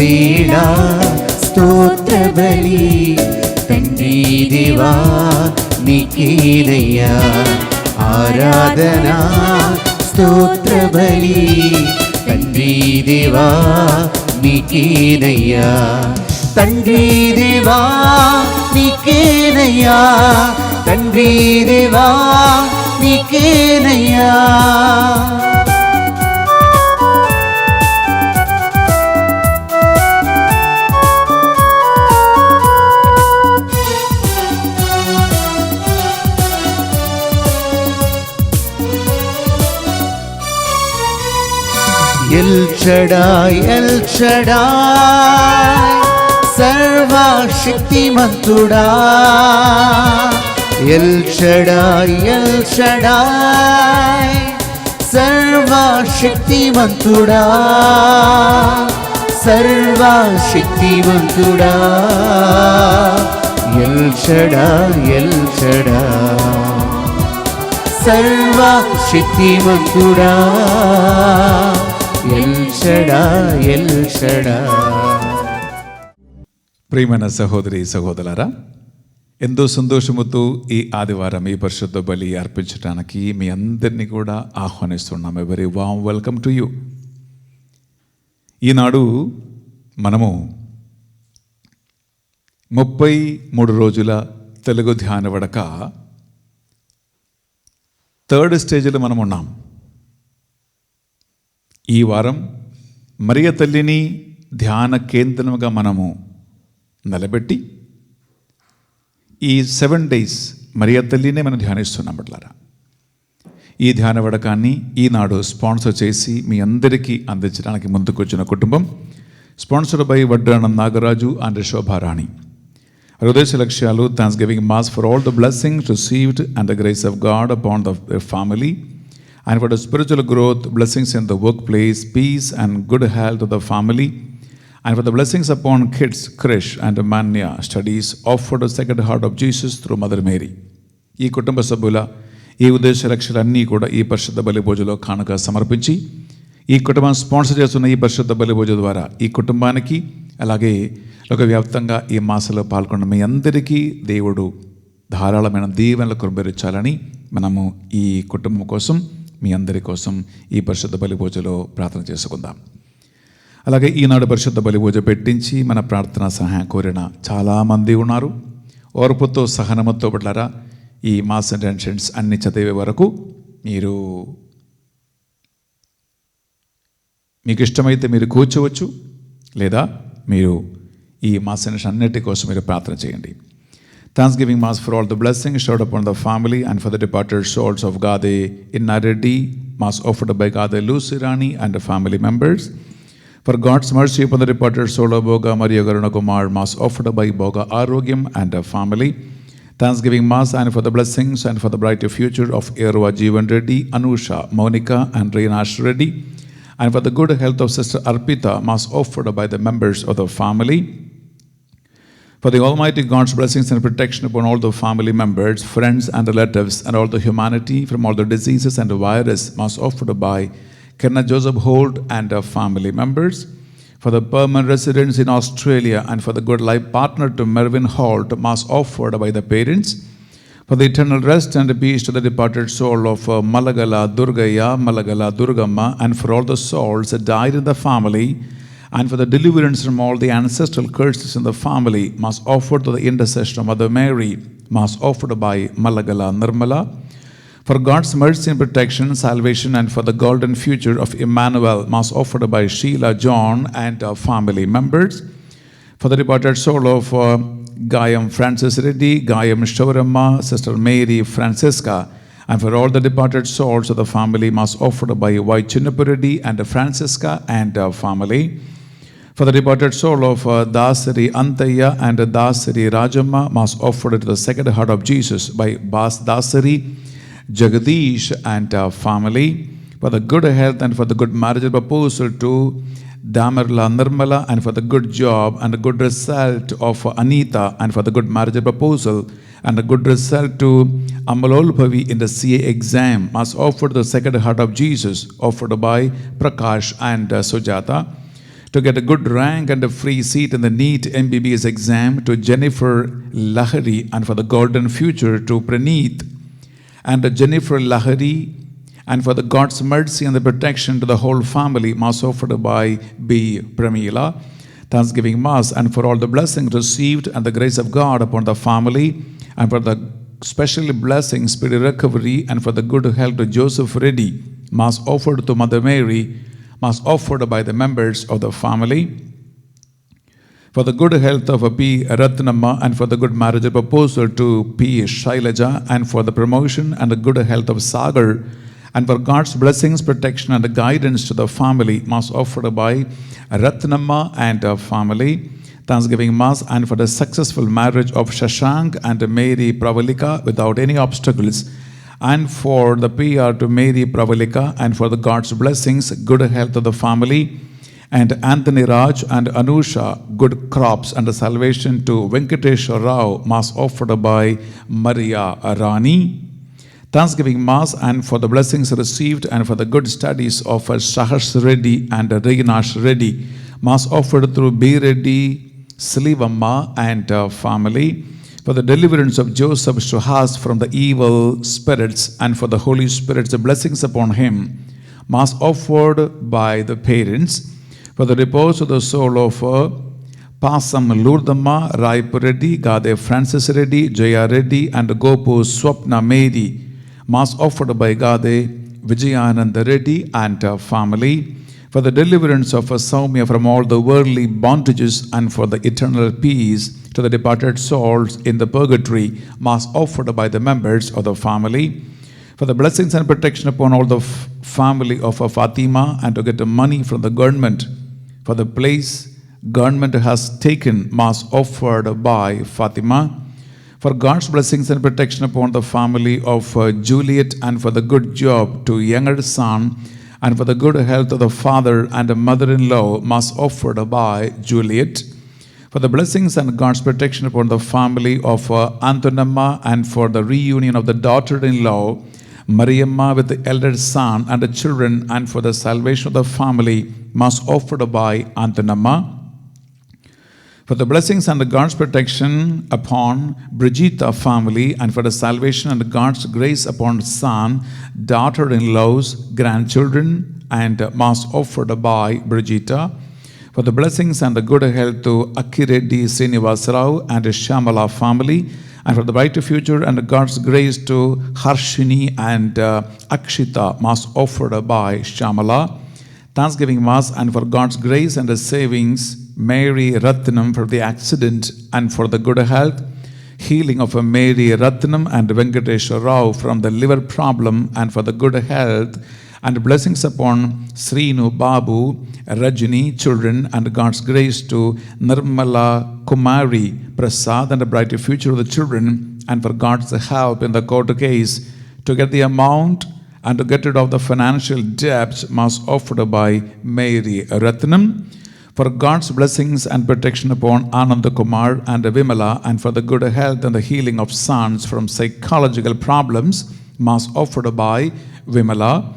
వేళ స్తోత్ర బలి తండ్రి దేవా నీకేనయ్యా ఆరాధన స్తోత్ర బలి తండ్రి దేవా నీకేనయ్యా తండ్రి దేవా నీకేనయ్యా తండ్రి దేవా నీకేనయ్యా ఎల్ షడాయ్ ఎల్ షడాయ్ సర్వశక్తిమంతుడా ఎల్ షడాయ్ ఎల్ షడాయ్ సర్వశక్తిమంతుడా సర్వశక్తిమంతుడా ఎల్ షడాయ్ ఎల్ షడాయ్ సర్వశక్తిమంతుడా ఎల్ షడాయ్ ఎల్ షడాయ్. ప్రియమైన సహోదరి సహోదరులారా, ఎంతో సంతోషముతో ఈ ఆదివారం ఈ పరిశుద్ధ బలి అర్పించడానికి మీ అందరినీ కూడా ఆహ్వానిస్తున్నాం. Very warm welcome to you. ఈనాడు మనము 33 రోజుల తెలుగు ధ్యాన వడక థర్డ్ స్టేజ్లో మనం ఉన్నాం. ఈ వారం మరియ తల్లిని ధ్యాన కేంద్రంగా మనము నిలబెట్టి ఈ 7 days మరియ తల్లినే మనం ధ్యానిస్తున్నాం. బట్లారా, ఈ ధ్యాన వడకాన్ని ఈనాడు స్పాన్సర్ చేసి మీ అందరికీ అందించడానికి ముందుకొచ్చిన కుటుంబం sponsored by Vadranam Nagaraju and Shobharani. హృదయ లక్ష్యాలు thanksgiving mass for all the blessings received and the grace of God upon the family and for the spiritual growth, blessings in the workplace, peace and good health of the family, and for the blessings upon kids, Krish and Manya studies offered the Sacred Heart of Jesus through Mother Mary. ఈ కుటుంబ సభ్యుల ఈ ఉద్దేశ లక్ష్యాలన్నీ కూడా ఈ పరిశుద్ధ బలి పూజలో కానుక సమర్పించి ఈ కుటుంబం స్పాన్సర్ చేస్తున్న ఈ పరిశుద్ధ బలి పూజ ద్వారా ఈ కుటుంబానికి అలాగే లోకవ్యాప్తంగా ఈ మాసంలో పాల్గొన్న మీ అందరికీ దేవుడు ధారాళమైన దీవెనలు కురిపించాలని మనము ఈ కుటుంబం కోసం మీ అందరి కోసం ఈ పరిశుద్ధ బలి పూజలో ప్రార్థన చేసుకుందాం. అలాగే ఈనాడు పరిశుద్ధ బలి పూజ పెట్టించి మన ప్రార్థన సహాయం కోరిన చాలామంది ఉన్నారు. ఓర్పుతో సహనముతో పట్లారా ఈ మాస్ ఇంటెన్షన్స్ అన్ని చదివే వరకు మీకు ఇష్టమైతే మీరు కూర్చోవచ్చు, లేదా మీరు ఈ మాస్ ఇంటెన్షన్ అన్నిటి కోసం మీరు ప్రార్థన చేయండి. Thanksgiving Mass for all the blessings showered upon the family and for the departed souls of Gade Innaredi, Mass offered by Gade Lusirani and the family members. For God's mercy upon the departed soul of Boga Maria Garunakumar, Mass offered by Boga Arogyam and the family. Thanksgiving Mass and for the blessings and for the brighter future of Erwa Jeevan Reddy, Anusha, Monica and Reenash Reddy. And for the good health of Sister Arpita, Mass offered by the members of the family. For the Almighty God's blessings and protection upon all the family members, friends and relatives and all the humanity from all the diseases and the virus, Mass offered by Kenneth Joseph Holt and our family members. For the permanent residents in Australia and for the good life partner to Mervyn Holt, Mass offered by the parents. For the eternal rest and peace to the departed soul of Malagala Durgaya, Malagala Durgamma, and for all the souls that died in the family, and for the deliverance from all the ancestral curses in the family, Mass offered to the intercession of Mother Mary, Mass offered by Malagala Nirmala. For God's mercy and protection, salvation, and for the golden future of Emmanuel, Mass offered by Sheila John and our family members. For the departed soul of Gayam Francis Reddy, Gayam Shavaramma, Sister Mary Francisca, and for all the departed souls of the family, Mass offered by Y. Chinnappa Reddy and Francisca and our family. For the departed soul of Dasari Antaya and Dasari Rajamma, Mass offered to the Sacred Heart of Jesus by Bas Dasari, Jagadish and our family. For the good health and for the good marriage proposal to Damarla Nirmala, and for the good job and the good result of Anita, and for the good marriage proposal and the good result to Amalolpavi in the CA exam, Mass offered the Sacred Heart of Jesus, offered by Prakash and Sujata. to get a good rank and a free seat in the NEET MBBS exam, to Jennifer Lahari, and for the golden future to Praneeth and Jennifer Lahari, and for the God's mercy and the protection to the whole family, Mass offered by B. Pramila. Thanksgiving Mass, and for all the blessings received and the grace of God upon the family, and for the special blessing, speedy recovery, and for the good health to Joseph Reddy. Mass offered to Mother Mary, Mass offered by the members of the family. For the good health of P. Ratnamma, and for the good marriage proposal to P. Shailaja, and for the promotion and the good health of Sagar, and for God's blessings, protection, and guidance to the family, Mass offered by Ratnamma and her family. Thanksgiving Mass, and for the successful marriage of Shashank and Mary Pravalika without any obstacles, and for the PR to Mary Pravalika, and for the God's blessings, good health of the family, and Anthony Raj and Anusha, good crops and the salvation to Venkatesha Rao, Mass offered by Maria Rani. Thanksgiving Mass, and for the blessings received and for the good studies of Sahas Reddy and Reginash Reddy, Mass offered through B. Reddy, Slivamma and family, for the deliverance of Joseph Shuhas from the evil spirits, and for the Holy Spirit's blessings upon him, Mass offered by the parents, for the repose of the soul of Pasam Lourdamma, Raipu Reddy, Gade Francis Reddy, Jaya Reddy, and Gopu Swapna Mary, Mass offered by Gade Vijayananda Reddy and family, for the deliverance of Saumya from all the worldly bondages, and for the eternal peace to the departed souls in the purgatory, Mass offered by the members of the family, for the blessings and protection upon all the family of Fatima, and to get the money from the government for the place government has taken, Mass offered by Fatima, for God's blessings and protection upon the family of Juliet, and for the good job to younger son, and for the good health of the father and mother-in-law, Mass offered by Juliet, for the blessings and God's protection upon the family of Antonamma, and for the reunion of the daughter-in-law, Mariamma, with the elder son and the children, and for the salvation of the family, Mass offered by Antonamma, for the blessings and God's protection upon Brigitta family, and for the salvation and God's grace upon son, daughter-in-laws, grandchildren, and Mass offered by Brigitta, for the blessings and the good health to Akireddy Srinivasarao and Shamala family, and for the bright future and God's grace to Harshini and Akshita, Mass offered by Shamala. Thanksgiving Mass, and for God's grace and the savings, Mary Ratnam for the accident, and for the good health, healing of Mary Ratnam and Venkatesha Rao from the liver problem, and for the good health and blessings upon Srinu Babu, Rajini, children, and God's grace to Nirmala Kumari Prasad and a brighter future of the children, and for God's help in the court case to get the amount and to get rid of the financial debts, Mass offered by Mary Ratnam, for God's blessings and protection upon Ananda Kumar and Vimala, and for the good health and the healing of sons from psychological problems, Mass offered by Vimala,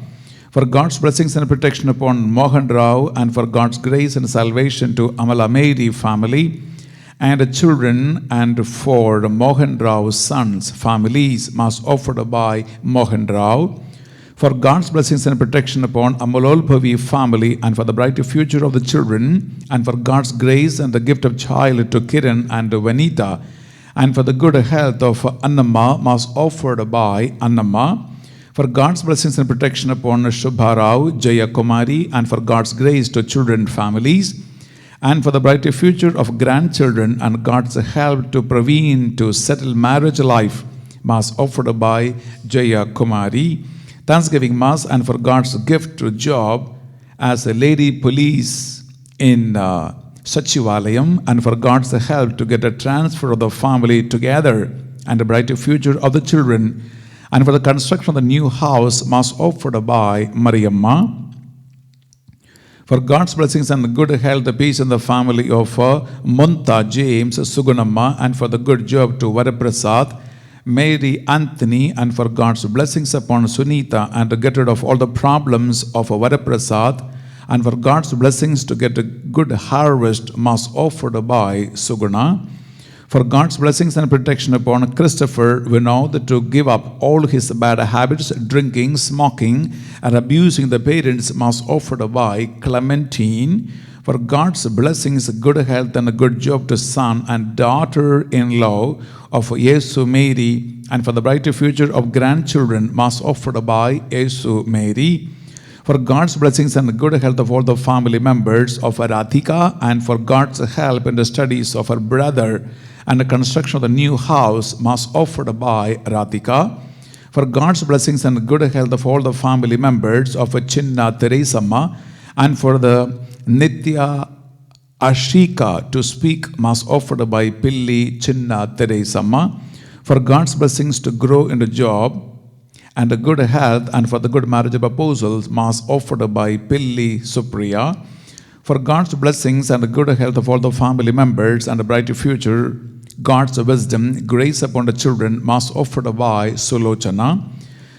for God's blessings and protection upon Mohan Rao, and for God's grace and salvation to Amala Mary family and children, and for Mohan Rao's sons' families, Mass offered by Mohan Rao, for God's blessings and protection upon Amalolbhavi family, and for the bright future of the children, and for God's grace and the gift of child to Kiran and Vanita, and for the good health of Annamma, Mass offered by Annamma, for God's blessings and protection upon Shubha Rao, Jaya Kumari, and for God's grace to children families, and for the brighter future of grandchildren, and God's help to Praveen to settle marriage life, Mass offered by Jaya Kumari. Thanksgiving Mass, and for God's gift to job as a lady police in Sachivalayam, and for God's help to get a transfer of the family together and a brighter future of the children, and for the construction of the new house, Mass offered by Mariamma, for God's blessings and the good health, the peace in the family of Munta James Sugunamma, and for the good job to Varaprasad, Mary Anthony, and for God's blessings upon Sunita, and to get rid of all the problems of Varaprasad, and for God's blessings to get a good harvest must offered by Suguna. For God's blessings and protection upon Christopher Vinod to give up all his bad habits, drinking, smoking, and abusing the parents must offered by Clementine. For God's blessings, good health, and a good job to son and daughter-in-law of Yesu Mary, and for the brighter future of grandchildren must offered by Yesu Mary. For God's blessings and the good health of all the family members of Radhika, and for God's help in the studies of her brother and the construction of the new house must offered by Radhika. For God's blessings and the good health of all the family members of Chinna Teresamma, and for the Nitya Ashika to speak must offered by Pilli Chinna Teresamma. For God's blessings to grow in the job and the good health, and for the good marriage proposals must offered by Pilli Supriya. For God's blessings and the good health of all the family members and a brighter future, God's wisdom, grace upon the children must offered by Sulochana.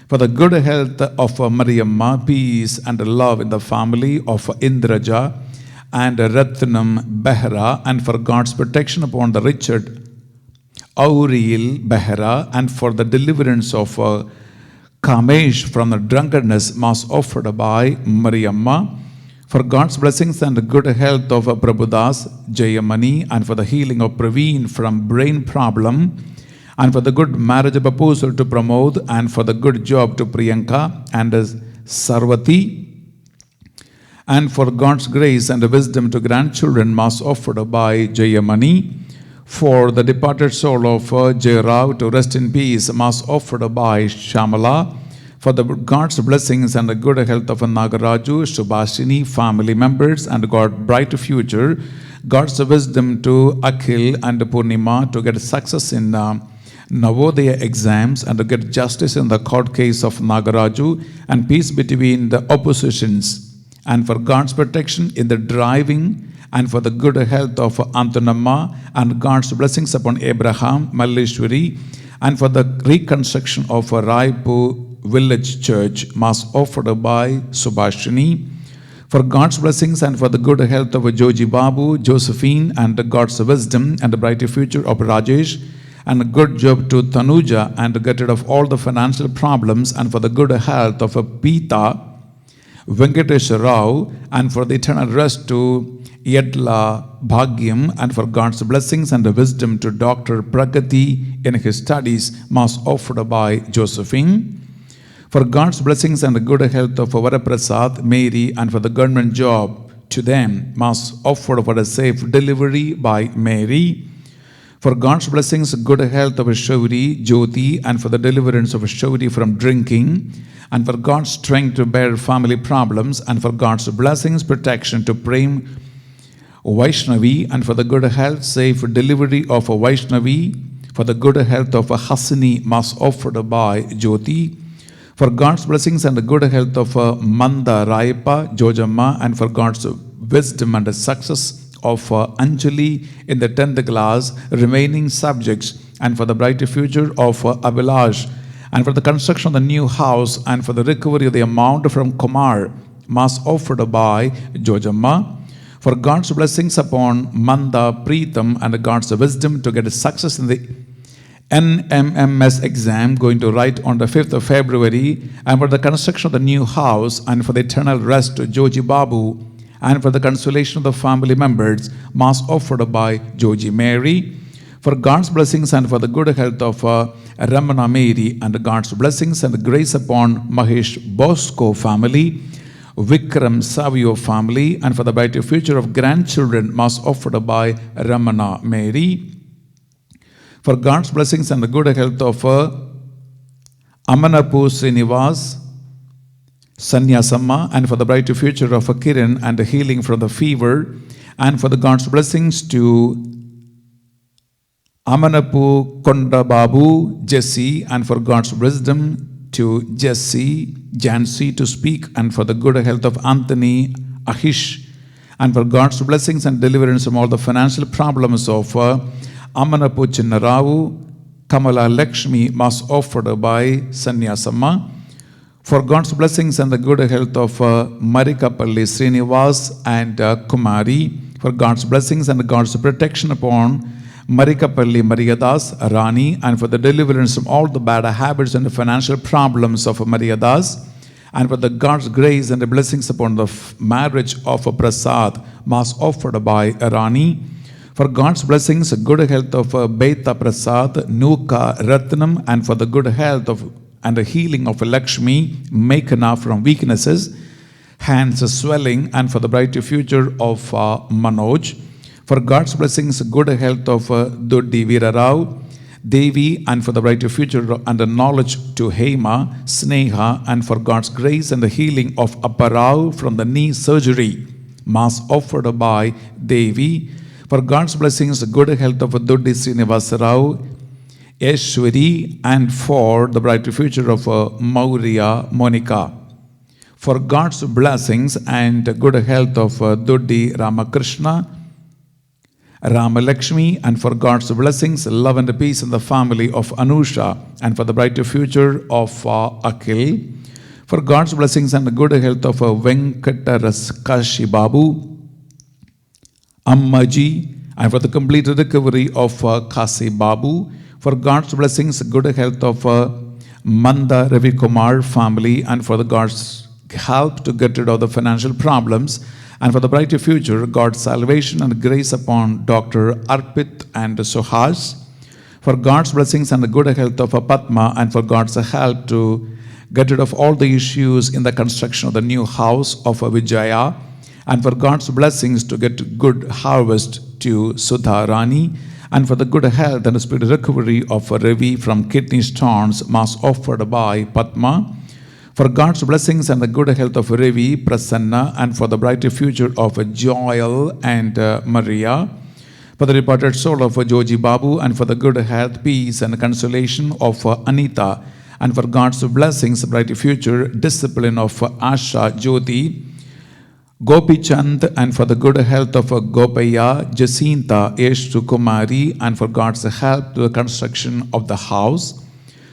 For the good health of Mariamma, peace and love in the family of Indraja and Ratnam Behra, and for God's protection upon the Richard Auril Behra, and for the deliverance of Kamesh from the drunkenness must offered by Mariamma. For God's blessings and the good health of Prabhudas Jayamani, and for the healing of Praveen from brain problem, and for the good marriage proposal to Pramod, and for the good job to Priyanka and Sarvati, and for God's grace and wisdom to grandchildren must offered by Jayamani. For the departed soul of Jairao to rest in peace must offered by Shamala. For the God's blessings and the good health of Nagaraju, Subhashini, family members, and God's bright future, God's wisdom to Akhil and Purnima to get success in Navodaya exams and to get justice in the court case of Nagaraju, and peace between the oppositions, and for God's protection in the driving, and for the good health of Antanamma, and God's blessings upon Abraham, Malleshwari, and for the reconstruction of Raipur village church must offered by Subhashini. For God's blessings and for the good health of Joji Babu, Josephine, and God's wisdom and the brighter future of Rajesh, and a good job to Tanuja, and to get rid of all the financial problems, and for the good health of Pita Venkatesha Rao, and for the eternal rest to Yedla Bhagyam, and for God's blessings and the wisdom to Dr. Pragati in his studies must offered by Josephine. For God's blessings and the good health of Varaprasad, Mary, and for the government job to them must offered for a safe delivery by Mary. For God's blessings, good health of Shauri, Jyoti, and for the deliverance of Shauri from drinking, and for God's strength to bear family problems, and for God's blessings, protection to Prem Vaishnavi, and for the good health, safe delivery of Vaishnavi, for the good health of Hasini must offered by Jyoti. For God's blessings and the good health of Manda Raipa, Jojamma, and for God's wisdom and the success of Anjali in the 10th class, remaining subjects, and for the brighter future of Abhilash, and for the construction of the new house, and for the recovery of the amount from Kumar, must offered by Jojamma. For God's blessings upon Manda Preetham and God's wisdom to get success in the NMMS exam going to write on the 5th of February, and for the construction of the new house, and for the eternal rest to Joji Babu, and for the consolation of the family members, must offered by Joji Mary. For God's blessings and for the good health of Ramana Mary, and God's blessings and grace upon Mahesh Bosco family, Vikram Savio family, and for the brighter future of grandchildren must offered by Ramana Mary. For God's blessings and the good health of Amanapu Srinivas, Sanyasamma, and for the brighter future of Kiran and the healing from the fever, and for the God's blessings to Amanapu Konda Babu, Jesse, and for God's wisdom to Jesse, Jansi to speak, and for the good health of Anthony Ahish, and for God's blessings and deliverance from all the financial problems of Amanapu Chinnaravu, Kamala Lakshmi must offered by Sanyasamma. For God's blessings and the good health of Marikapalli Srinivas and Kumari. For God's blessings and God's protection upon Marikapalli Mariadas Rani, and for the deliverance from all the bad habits and the financial problems of Mariadas, and for the God's grace and the blessings upon the marriage of Prasad, mass offered by Rani. For God's blessings, good health of Beta Prasad, Nuka Ratnam, and for the good health of and the healing of Lakshmi, Mekana from weaknesses, hands swelling, and for the bright future of Manoj. For God's blessings, good health of Doddi Veerarao, Devi, and for the bright future and the knowledge to Hema, Sneha, and for God's grace and the healing of Apparao from the knee surgery, mass offered by Devi. For God's blessings, good health of Doddi Srinivasa Rao, Eshwari, and for the bright future of Maurya Monica. For God's blessings and good health of Doddi Ramakrishna, Ramalakshmi, and for God's blessings, love and peace in the family of Anusha, and for the brighter future of Akhil. For God's blessings and good health of Venkataraskashi Babu, Ammaji, and for the complete recovery of Kasi Babu. For God's blessings, good health of Manda Ravi Kumar family, and for the God's help to get rid of the financial problems, and for the brighter future, God's salvation and grace upon Dr. Arpit and Suhas. For God's blessings and the good health of Padma, and for God's help to get rid of all the issues in the construction of the new house of Vijaya, and for God's blessings to get good harvest to Sudha Rani, and for the good health and the speedy recovery of Ravi from kidney stones, mass offered by Padma. For God's blessings and the good health of Ravi, Prasanna, and for the brighter future of Joel and Maria. For the departed soul of Joji Babu, and for the good health, peace, and consolation of Anita, and for God's blessings, brighter future, discipline of Asha Jyoti, Gopi Chand, and for the good health of Gopaya, Jacinta, Eshtu Kumari, and for God's help to the construction of the house.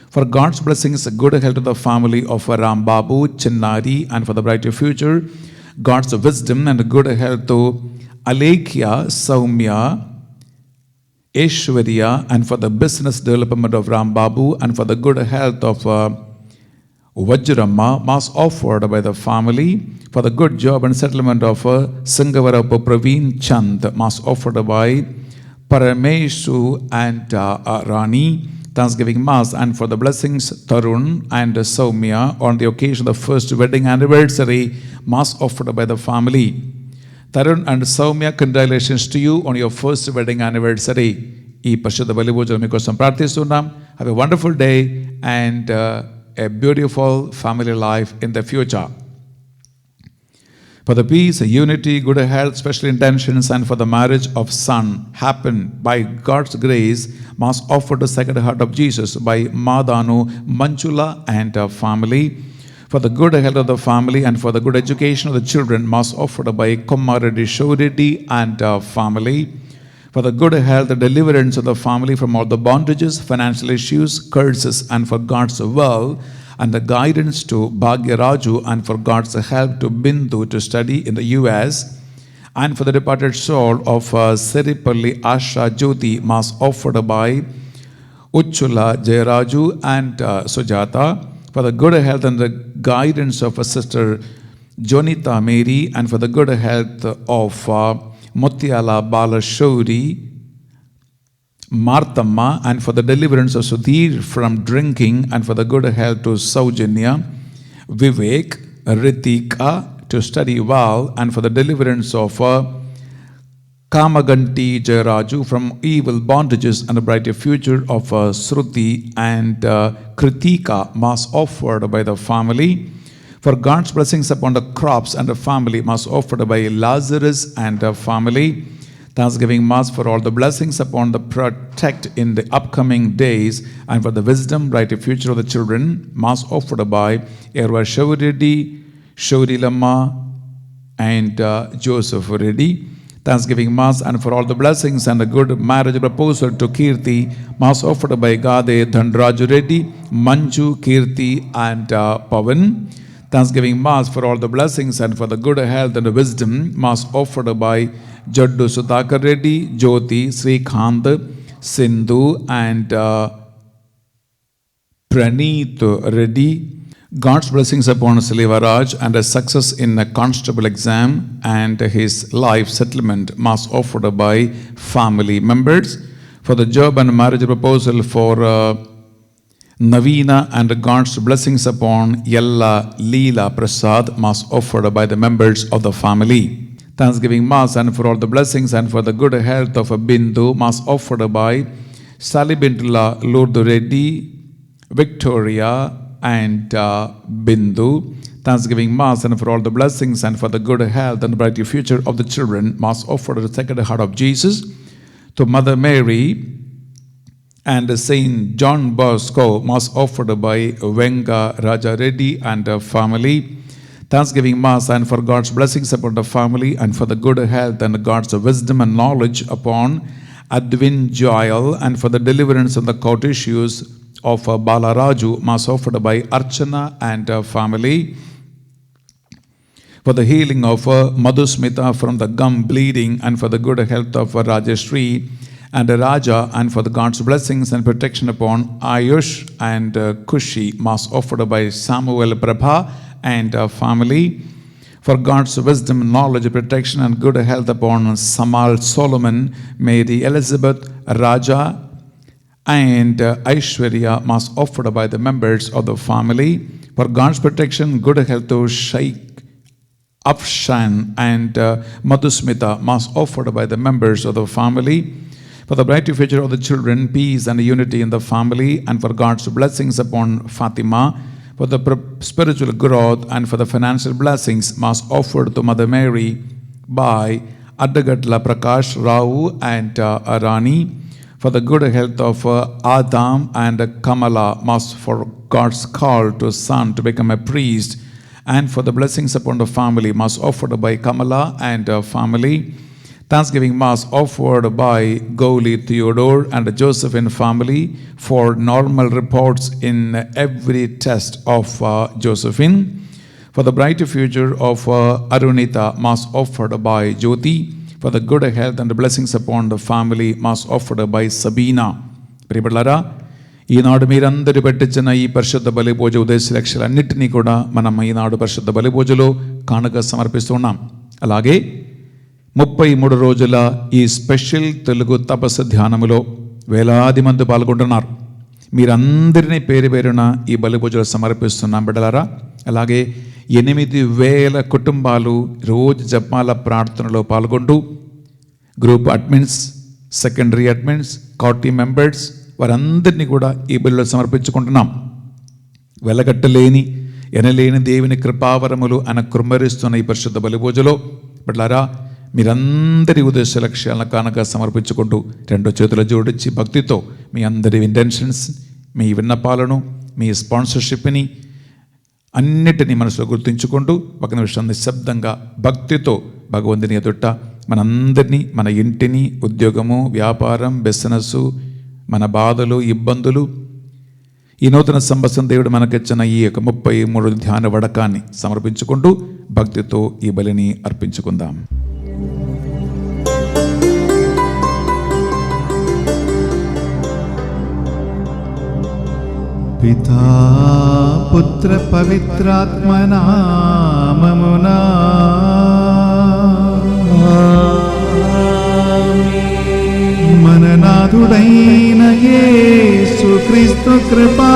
For God's blessings, good health to the family of Ram Babu, Chinnari, and for the brighter future, God's wisdom and good health to Alekhya, Saumya, Aishwarya, and for the business development of Ram Babu, and for the good health of Vajramma, mass offered by the family. For the good job and settlement of Singhavara Praveen Chand, mass offered by Parameshu and Rani. Thanksgiving Mass, and for the blessings Tarun and Soumya on the occasion of the first wedding anniversary, Mass offered by the family. Tarun and Soumya, congratulations to you on your first wedding anniversary. ఈ పరిశుద్ధ బలి భోజనం మీకోసం ప్రార్థిస్తున్నాం. Have a wonderful day and a beautiful family life in the future. For the peace, unity, good health, special intentions, and for the marriage of son happen by God's grace, mass offered to Sacred Heart of Jesus by Madanu Manchula and family. For the good health of the family and for the good education of the children, mass offered by Komaradi Shoreddy and family. For the good health and deliverance of the family from all the bondages, financial issues, curses, and for God's will and the guidance to Bhagyaraju, and for God's help to Bindu to study in the US, and for the departed soul of Seripalli Asha Jyoti, mass offered by Uchula Jayaraju and Sujata. For the good health and the guidance of Sister Jonita Mary, and for the good health of Mutiala Balashuri Marthamma, and for the deliverance of Sudhir from drinking, and for the good health to Saujanya, Vivek, Ritika to study well, and for the deliverance of Kamaganti Jayaraju from evil bondages and the brighter future of Sruti and Kritika, mass offered by the family. For God's blessings upon the crops and the family, mass offered by Lazarus and the family. Thanksgiving Mass for all the blessings upon the protect in the upcoming days, and for the wisdom, brighter future of the children, Mass offered by Erwa Shavureddy, Shauri Lama, and Joseph Reddy. Thanksgiving Mass and for all the blessings and the good marriage proposal to Kirti, Mass offered by Gade Dhanraju Reddy, Manju, Kirti and Pavan. Thanksgiving Mass for all the blessings and for the good health and wisdom, Mass offered by Jaddu Sudhakar Reddy, Jyoti, Srikanth, Sindhu and Praneeth Reddy. God's blessings upon Silivaraj and a success in a constable exam and his life settlement, Mass offered by family members. For the job and marriage proposal for Navina and God's blessings upon Yella Leela Prasad, Mass offered by the members of the family. Thanksgiving Mass and for all the blessings and for the good health of Bindu, Mass offered by Salibintula Lourdu Reddy, Victoria and Bindu. Thanksgiving Mass and for all the blessings and for the good health and bright future of the children, Mass offered to the Sacred Heart of Jesus, to Mother Mary and Saint John Bosco, Mass offered by Venga Raja Reddy and family. Thanksgiving Mass and for God's blessings upon the family and for the good health and God's wisdom and knowledge upon Advin Joel and for the deliverance of the court issues of Balaraju, Mass offered by Archana and family. For the healing of Madhusmita from the gum bleeding and for the good health of Rajeshri and Raja and for the God's blessings and protection upon Ayush and Kushi, Mass offered by Samuel Prabha and family. For God's wisdom, knowledge, protection and good health upon Samal Solomon, Mary Elizabeth, Raja and Aishwarya, Mass offered by the members of the family. For God's protection, good health to Sheikh Afshan and Madhusmita, Mass offered by the members of the family. For the bright future of the children, peace and unity in the family and for God's blessings upon Fatima. For the spiritual growth and for the financial blessings, Mass offered to Mother Mary by Adagatla Prakash Rao and Arani. For the good health of Adam and Kamala, Mass for God's call to son to become a priest and for the blessings upon the family, Mass offered by Kamala and family. Thanksgiving Mass offered by Goli Theodore and Josephine family for normal reports in every test of Josephine. For the bright future of Arunita, Mass offered by Jyoti. For the good health and blessings upon the family, Mass offered by Sabina. ప్రియబిడ్డలారా, ఈనాడు మీరందరూ పెట్టించిన ఈ పరిశుద్ధ బలి పూజ ఉద్దేశ లక్ష్యాలన్నింటినీ కూడా మనం ఈనాడు పరిశుద్ధ బలి పూజలో కానుక సమర్పిస్తున్నాం. అలాగే 33 రోజుల ఈ స్పెషల్ తెలుగు తపస్సు ధ్యానములో వేలాది మంది పాల్గొంటున్నారు. మీరందరినీ పేరు పేరున ఈ బలి పూజలు సమర్పిస్తున్నాం బిడ్డలారా. అలాగే 8,000 కుటుంబాలు రోజు జపాల ప్రార్థనలో పాల్గొంటూ గ్రూప్ అడ్మిన్స్, సెకండరీ అడ్మిన్స్, కౌటీ మెంబర్స్ వారందరినీ కూడా ఈ బలిలో సమర్పించుకుంటున్నాం. వెలగట్టలేని ఎనలేని దేవుని కృపావరములు ఆయన కృమ్మరిస్తున్న ఈ పరిశుద్ధ బలి పూజలో బిడ్డలారా, మీరందరి ఉద్దేశ లక్ష్యాలను కానుక సమర్పించుకుంటూ 2 చేతుల జోడించి భక్తితో మీ అందరి ఇంటెన్షన్స్, మీ విన్నపాలను, మీ స్పాన్సర్షిప్ని అన్నిటినీ మనసులో గుర్తుంచుకుంటూ ఒక నిమిషం నిశ్శబ్దంగా భక్తితో భగవంతుని ఎదుట మనందరినీ, మన ఇంటిని, ఉద్యోగము, వ్యాపారం, బిజినెస్, మన బాధలు, ఇబ్బందులు, ఈ నూతన సంవత్సరం దేవుడు మనకిచ్చిన ఈ యొక్క 33 ధ్యాన వడకాన్ని సమర్పించుకుంటూ భక్తితో ఈ బలిని అర్పించుకుందాం. పితా పుత్ర పవిత్రాత్మ నామమునా మన నాథుడైన యేసుక్రీస్తు కృపా,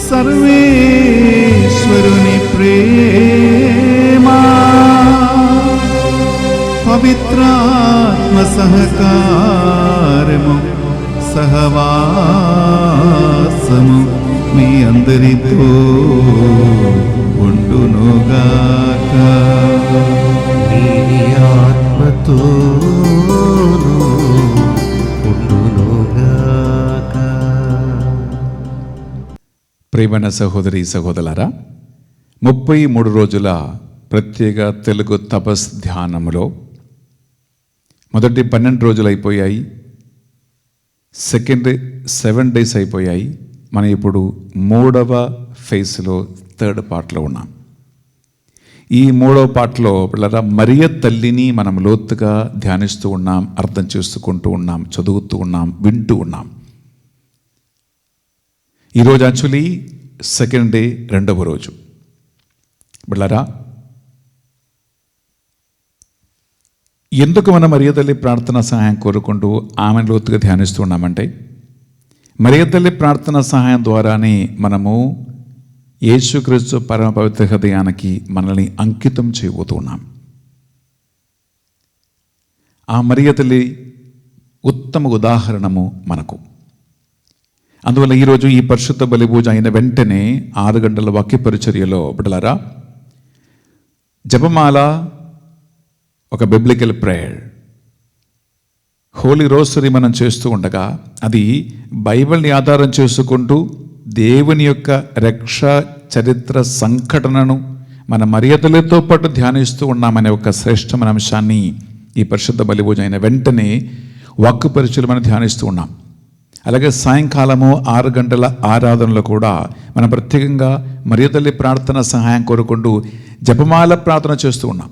సర్వేశ్వరుని ప్రేమ, పవిత్రాత్మ సహకారము సహవాసము మీ అందరితో ఉండునుగాక. నీ ఆత్మతోను ఉండునుగాక. ప్రియమైన సహోదరి సహోదరులారా, 33 రోజుల ప్రత్యేక తెలుగు తపస్ ధ్యానములో మొదటి 12 రోజులు అయిపోయాయి, సెకండ్ 7 days అయిపోయాయి. మనం ఇప్పుడు 3వ ఫేజ్లో 3rd పార్ట్లో ఉన్నాం. ఈ 3వ పార్ట్లో పిల్లరా మరియ తల్లిని మనం లోతుగా ధ్యానిస్తూ ఉన్నాం, అర్థం చేసుకుంటూ ఉన్నాం, చదువుతూ ఉన్నాం, వింటూ ఉన్నాం. ఈరోజు యాక్చువల్లీ సెకండ్ డే, 2వ రోజు. పిల్లరా, ఎందుకు మనం మరియ తల్లి ప్రార్థన సహాయం కోరుకుంటూ ఆమెను లోతుగా ధ్యానిస్తూ ఉన్నామంటే, మరియ తల్లి ప్రార్థన సహాయం ద్వారానే మనము యేసుక్రీస్తు పరమ పవిత్ర హృదయానికి మనల్ని అంకితం చేయబోతూ ఉన్నాం. ఆ మరియ తల్లి ఉత్తమ ఉదాహరణము మనకు. అందువల్ల ఈరోజు ఈ పరిశుద్ధ బలి పూజ అయిన వెంటనే 6 గంటల వాక్య పరిచర్యలో బిడ్డలారా, జపమాల, ఒక బిబ్లికల్ ప్రేయర్, హోలీ రోసరీ మనం చేస్తూ ఉండగా అది బైబిల్ని ఆధారం చేసుకుంటూ దేవుని యొక్క రక్ష చరిత్ర సంఘటనను మన మర్యాదలతో పాటు ధ్యానిస్తూ ఉన్నామనే ఒక శ్రేష్టమైన అంశాన్ని ఈ పరిశుద్ధ బలి పూజ అయిన వెంటనే వాక్య పరిచయలు మనం ధ్యానిస్తూ ఉన్నాం. అలాగే సాయంకాలము 6 గంటల ఆరాధనలో కూడా మనం ప్రత్యేకంగా మరియ తల్లి ప్రార్థన సహాయం కోరుకుంటూ జపమాల ప్రార్థన చేస్తూ ఉన్నాం.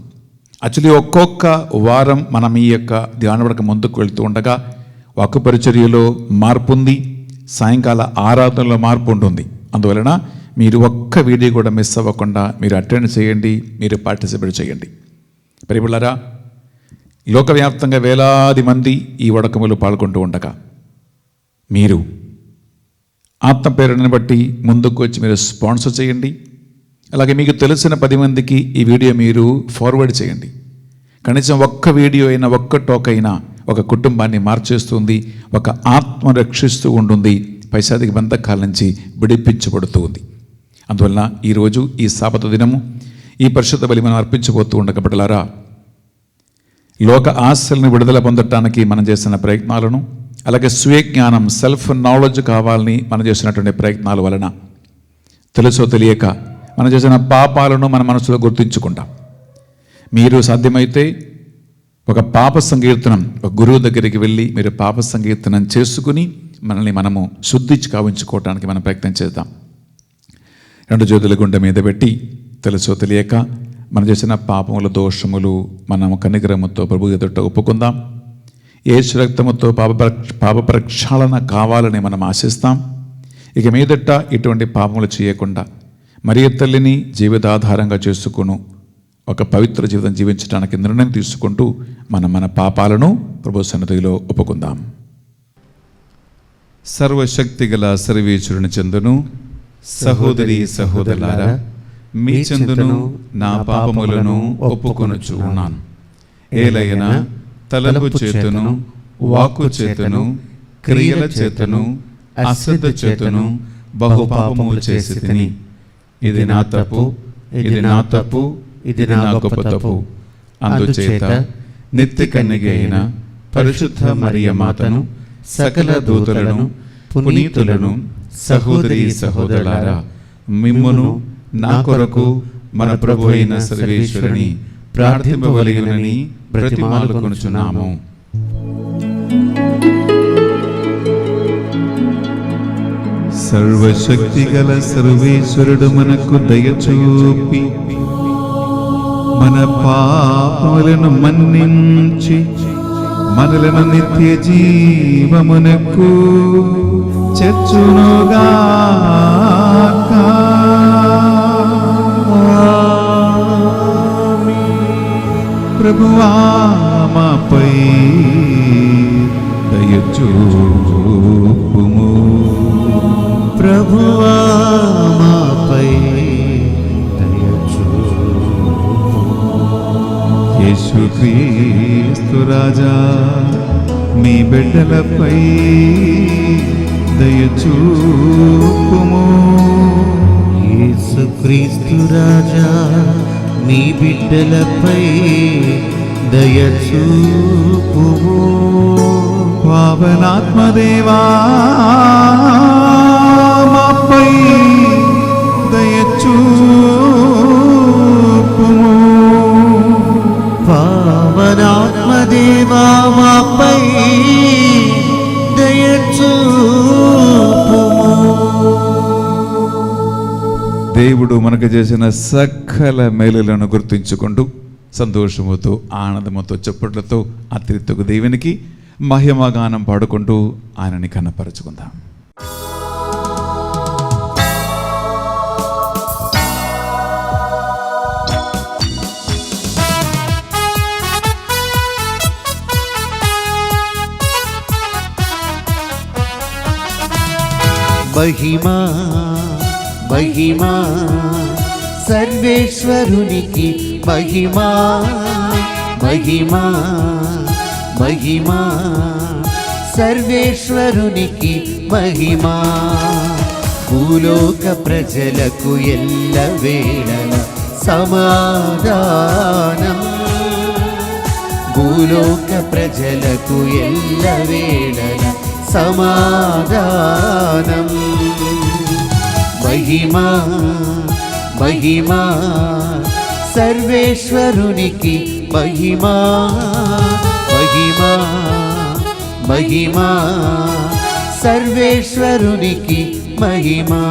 యాక్చువల్లీ ఒక్కొక్క వారం మనం ఈ యొక్క ధ్యానపడక ముందుకు వెళ్తూ ఉండగా వాక్య పరిచర్యలో మార్పు ఉంది, సాయంకాల ఆరాధనలో మార్పు ఉంటుంది. అందువలన మీరు ఒక్క వీడియో కూడా మిస్ అవ్వకుండా మీరు అటెండ్ చేయండి, మీరు పార్టిసిపేట్ చేయండి. పరిపిల్లరా, లోకవ్యాప్తంగా వేలాది మంది ఈ వడకములు పాల్గొంటూ ఉండగా మీరు ఆత్మ ప్రేరణను బట్టి ముందుకు వచ్చి మీరు స్పాన్సర్ చేయండి. అలాగే మీకు తెలిసిన 10 మందికి ఈ వీడియో మీరు ఫార్వర్డ్ చేయండి. కనీసం ఒక్క వీడియో అయినా, ఒక్క టోక్ అయినా ఒక కుటుంబాన్ని మార్చేస్తుంది, ఒక ఆత్మ రక్షిస్తూ ఉంటుంది, పైశాచిక బంధకాల నుంచి విడిపించబడుతూ ఉంది. అందువలన ఈరోజు ఈ సాబత దినము ఈ పరిశుద్ధ బలి మనం అర్పించబోతూ ఉండగా బిడ్డలారా, లోక ఆశలను విడుదల పొందటానికి మనం చేసిన ప్రయత్నాలను, అలాగే స్వీయ జ్ఞానం, సెల్ఫ్ నాలెడ్జ్ కావాలని మనం చేసినటువంటి ప్రయత్నాల వలన తెలుసో తెలియక మనం చేసిన పాపాలను మన మనసులో గుర్తించుకుంటాం. మీరు సాధ్యమైతే ఒక పాప సంకీర్తనం, ఒక గురువు దగ్గరికి వెళ్ళి మీరు పాప సంకీర్తనం చేసుకుని మనల్ని మనము శుద్ధి కావించుకోవటానికి మనం ప్రయత్నం చేద్దాం. 2 చేతుల గుండె మీద పెట్టి తెలుసో తెలియక మనం చేసిన పాపముల దోషములు మనము కనికరముతో ప్రభు ఎదుట ఒప్పుకుందాం. యేసు రక్తముతో పాప ప్రక్షాళన కావాలని మనం ఆశిస్తాం. ఇక మీదట ఇటువంటి పాపములు చేయకుండా మరియ తల్లిని జీవితాధారంగా చేసుకుని ఒక పవిత్ర జీవితం జీవించడానికి నిర్ణయం తీసుకుంటూ మన పాపాలను ప్రభు సన్నిధిలో ఒప్పుకుందాం. సర్వశక్తి గల సర్వేశ్వరుని చెందును, సహోదరి సహోదరులారా, మీ చెందును నా పాపములను ఒప్పుకొనుచు ఉన్నాను. ఏలైనా తలపు చేతును, వాక్కు చేతును, క్రియల చేతును, అశ్రద్ధ చేతును బహుపాపములు చేసి తిని. ఇది నా తప్పు, ఇది నా తప్పు, ఇది నా గొప్ప తప్పు. అందుచేత నిత్య కన్యక అయిన పరిశుద్ధ మరియ మాతను, సకల దూతలను, పునీతులను, సహోదరి సహోదరులారా, మిమ్మును నా కొరకు మన ప్రభు అయిన సర్వేశ్వరుని ప్రార్థింపవలెనని బ్రతిమాలుకొనుచున్నాము. సర్వశక్తి గల సర్వేశ్వరుడు మనకు దయచూపి మన పాపములను మన్నించి మనలను నిత్య జీవమునకు చేర్చునుగాక. ప్రభువా మాపై దయచూపుము. ప్రభువా మాపై దయచూపుము. యేసుక్రీస్తు రాజా, మీ బిడ్డలపై దయచూపుము. యేసుక్రీస్తు రాజా, మీ బిడ్డలపై దయచూపుము. పావనాత్మదేవా, మాపై దయచూపుము. దేవుడు మనకు చేసిన సకల మేలులను గుర్తించుకుంటూ సంతోషముతో ఆనందముతో చప్పట్లతో అతిథికు దేవునికి మహిమగానం పాడుకుంటూ ఆయనని కనపరుచుకుందాం. మహిమా మహిమా సర్వేశ్వరునికి మహిమా మహిమా మహిమా సర్వేశ్వరునికి మహిమా. భూలోక ప్రజలకు ఎల్లవేళల సమాధానం, భూలోక ప్రజలకు ఎల్లవేళల సమాధానం. మహిమా మహిమా సర్వేశ్వరునికి మహిమా మహిమా మహిమా సర్వేశ్వరునికి మహిమా.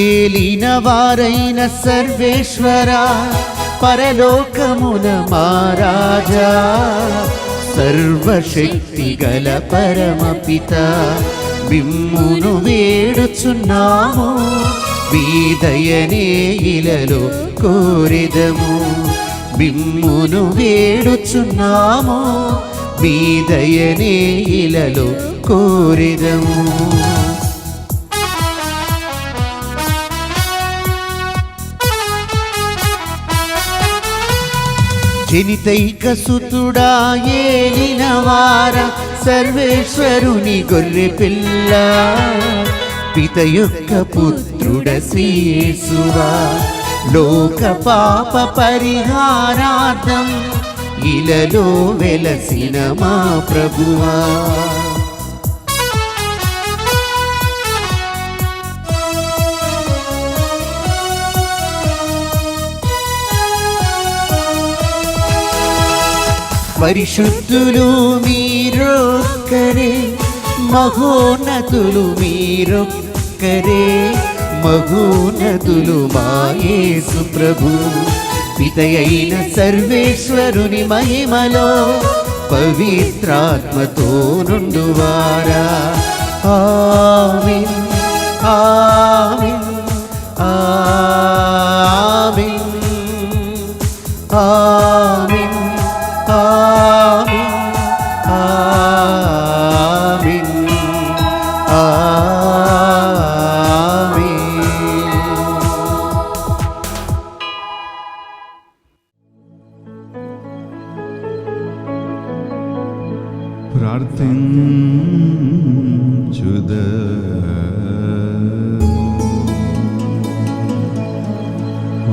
ఏలిన వారైన సర్వేశ్వరా పరలోకమున మహారాజా, సర్వశక్తి గల పరమపిత మిమ్మును వేడుచున్నాము, మీ దయనే ఇలలో కోరెదము. మిమ్మును వేడుచున్నాము, మీ దయనే ఇలలో కోరెదము. జనితైక సుతుడా ఏలిన వార సర్వేశ్వరుని గొర్రె పిల్ల, పిత యొక్క పుత్రుడ శ్రీయేసువా, లోక పాప పరిహారార్థం ఇలలో వెలసిన మా ప్రభువా. పరిశుద్ధులు మీరొక్కరే, మహోన్నతులు మీరొక్కరే, మహోన్నతులు మా యేసు ప్రభు. పితయైన సర్వేశ్వరుని మహిమలో పవిత్రాత్మతో నుండువారా. ఆమేన్ ఆమేన్ ఆమేన్ ఆమేన్ ఆమేన్ ఆమేన్ ఆమేన్.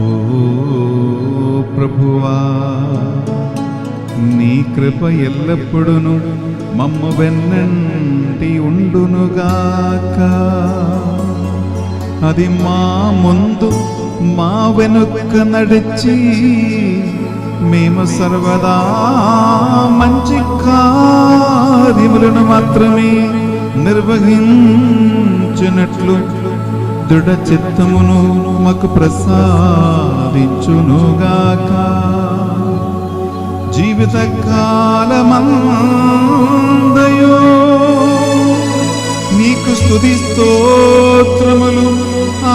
ఓ ప్రభువా, నీ కృప ఎల్లప్పుడును మమ్ము వెన్నంటి ఉండునుగాక. అది మా ముందు మా వెనుక నడిచి మేము సర్వదా మంచి కార్యములను మాత్రమే నిర్వహించినట్లు దృఢ చిత్తమును మాకు ప్రసాదించునుగాక. జీవిత కాలమందయు నీకు స్తుతి స్తోత్రములు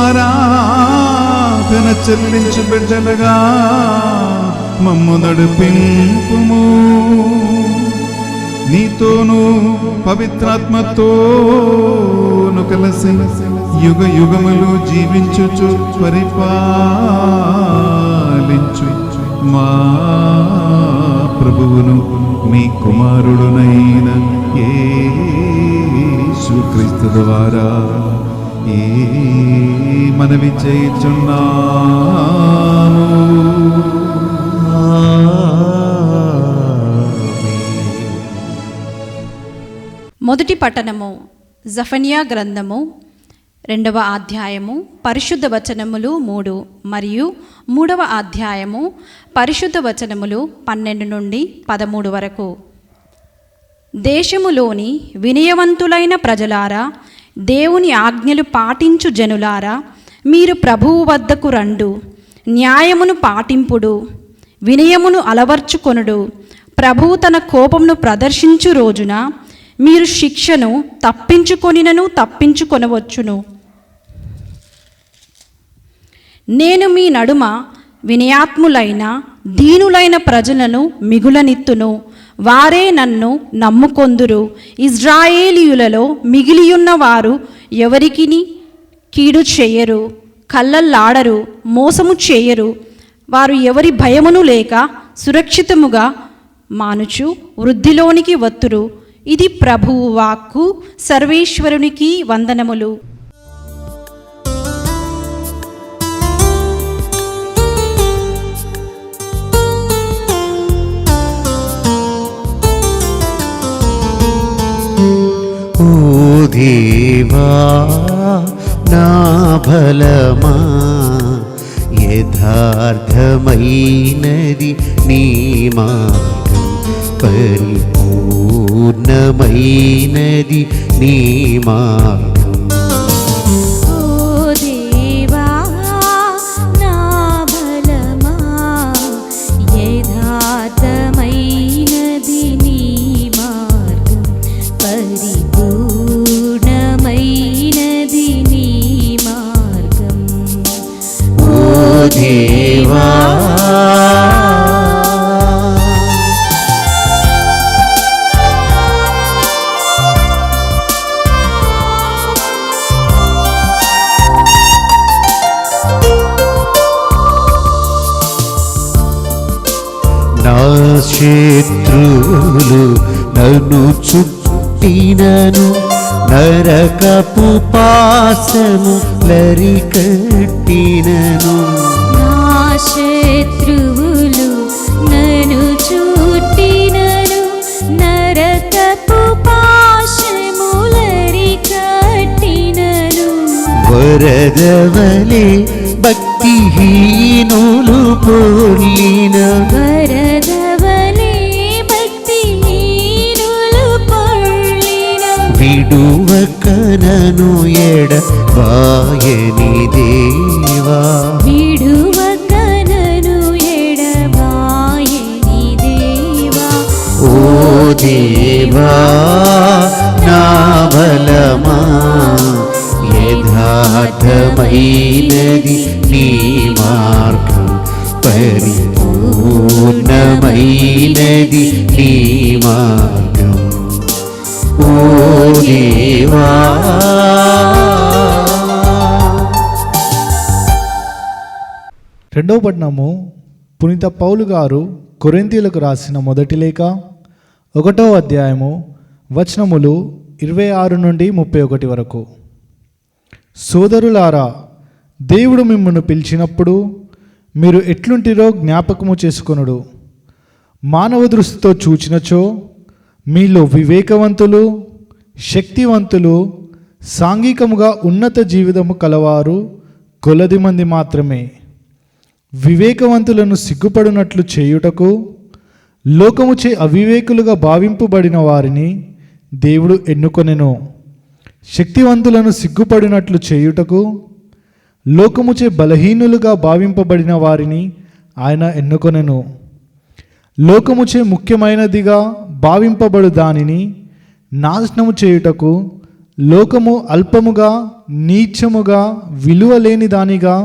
ఆరాధన చెల్లించు బిడ్డలుగా మమ్ము నడిపింపుము. నీతోనూ పవిత్రాత్మతోను కలిసి యుగ యుగములు జీవించుచు పరిపాలించు మా ప్రభువును మీ కుమారుడునైన యేసుక్రీస్తు ద్వారా ఈ మనవి చేయుచున్నాము. మొదటి పట్టణము జఫన్యా గ్రంథము 2వ అధ్యాయము పరిశుద్ధ వచనములు 3 మరియు 3వ అధ్యాయము పరిశుద్ధ వచనములు 12 నుండి 13 వరకు. దేశములోని వినయవంతులైన ప్రజలారా, దేవుని ఆజ్ఞలు పాటించు జనులారా, మీరు ప్రభువు వద్దకు రండు. న్యాయమును పాటింపుడు, వినయమును అలవర్చుకొనుడు. ప్రభువు తన కోపమును ప్రదర్శించు రోజున మీరు శిక్షను తప్పించుకొనవచ్చును. నేను మీ నడుమ వినయాత్ములైన దీనులైన ప్రజలను మిగులనిత్తును. వారే నన్ను నమ్ముకొందురు. ఇజ్రాయేలీయులలో మిగిలియున్న వారు ఎవరికిని కీడు చేయరు, కళ్ళల్లాడరు, మోసము చేయరు. వారు ఎవరి భయమును లేక సురక్షితముగా మానుచు వృద్ధిలోనికి వత్తురు. ఇది ప్రభువు వాక్కు. సర్వేశ్వరునికి వందనములు. ఓ దేవా నా బలమా, యథార్థమైనది నీ మార్గం, పరిపూర్ణమైనది నీ మార్గం. ఓ దేవా నా బలమా, యథార్థమైనది నీ మార్గం, పరిపూర్ణమైనది నీ మార్గం. ఓ దేవా నా శత్రువులు నన్ను చుట్టినను, నరకపు పాశము లరికట్టినను. నా శత్రువులు నన్ను చుట్టినను, నరకపు పాశములరి కట్టినను. వరదవలే భక్తిహీనులు పొర్లిన, వరదవలే భక్తిహీనులు పొర్లిన. విడువకనను ఎడబాయని దేవా, విడువకనను ఎడబాయని దేవా. ఓ దేవా నా బలమా, యథార్థమైనది నీ మార్గం, పరిపూర్ణమైనది నీ మార్గం. ఓ దేవా రెండవ పట్టణము పునీత పౌలు గారు కొరింథీయులకు రాసిన మొదటి లేఖ 1వ అధ్యాయము వచనములు 26 నుండి 31 వరకు. సోదరులారా, దేవుడు మిమ్మల్ని పిలిచినప్పుడు మీరు ఎట్లుంటిరో జ్ఞాపకము చేసుకొనుడు. మానవ దృష్టితో చూచినచో మీలో వివేకవంతులు, శక్తివంతులు, సాంఘికముగా ఉన్నత జీవితము కలవారు కొలది మంది మాత్రమే. వివేకవంతులను సిగ్గుపడినట్లు చేయుటకు లోకముచే అవివేకులుగా భావింపబడిన వారిని దేవుడు ఎన్నుకొనెను. శక్తివంతులను సిగ్గుపడినట్లు చేయుటకు లోకముచే బలహీనులుగా భావింపబడిన వారిని ఆయన ఎన్నుకొనెను. లోకముచే ముఖ్యమైనదిగా భావింపబడు దానిని నాశనము చేయుటకు లోకము అల్పముగా, నీచముగా, విలువలేని దానిగా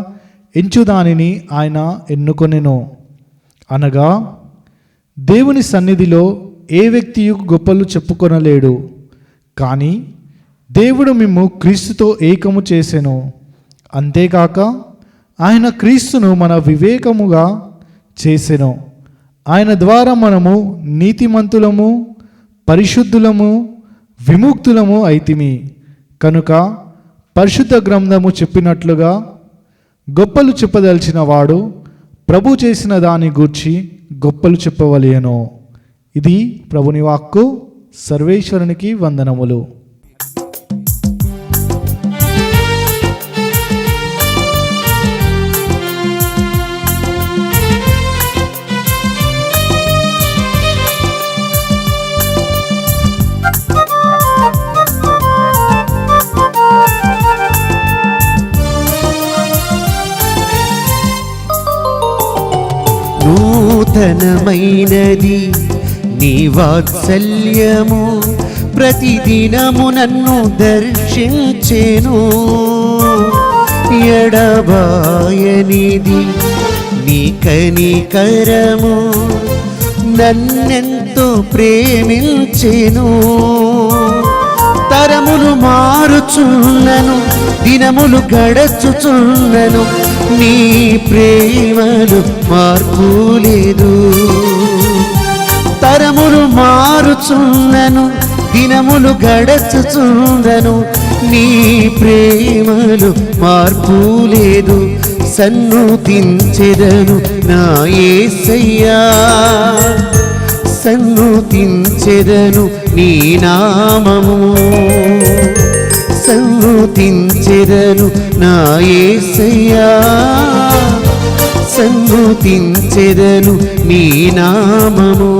ఎంచు దానిని ఆయన ఎన్నుకొనెను. అనగా దేవుని సన్నిధిలో ఏ వ్యక్తియు గొప్పలు చెప్పుకొనలేడు. కానీ దేవుడు మిమ్ము క్రీస్తుతో ఏకము చేసెను. అంతేకాక ఆయన క్రీస్తును మన వివేకముగా చేసెను. ఆయన ద్వారా మనము నీతిమంతులము, పరిశుద్ధులము, విముక్తులము అయితిమి. కనుక పరిశుద్ధ గ్రంథము చెప్పినట్లుగా గొప్పలు చెప్పదలిచిన వాడు ప్రభు చేసిన దాని గూర్చి గొప్పలు చెప్పవలెను. ఇది ప్రభుని వాక్కు. సర్వేశ్వరునికి వందనములు. ఘనమైనది నీ వాత్సల్యము, ప్రతిదినము నన్ను దర్శించెను. ఎడబాయనిది నీ కనికరము, నన్నెంతో ప్రేమించెను. తరములు మారుచున్నను, దినములు గడచుచున్నను, నీ ప్రేమలు మార్పు లేదు. తరములు మారుచున్నను, దినములు గడచుచున్నను, నీ ప్రేమలు మార్పు లేదు. సన్నుతించెదను నా యేసయ్యా, సన్నుతించెదను నీ నామము, సన్నుతించెదను నా యేసయ్యా, సన్నుతించెదను నీ నామము.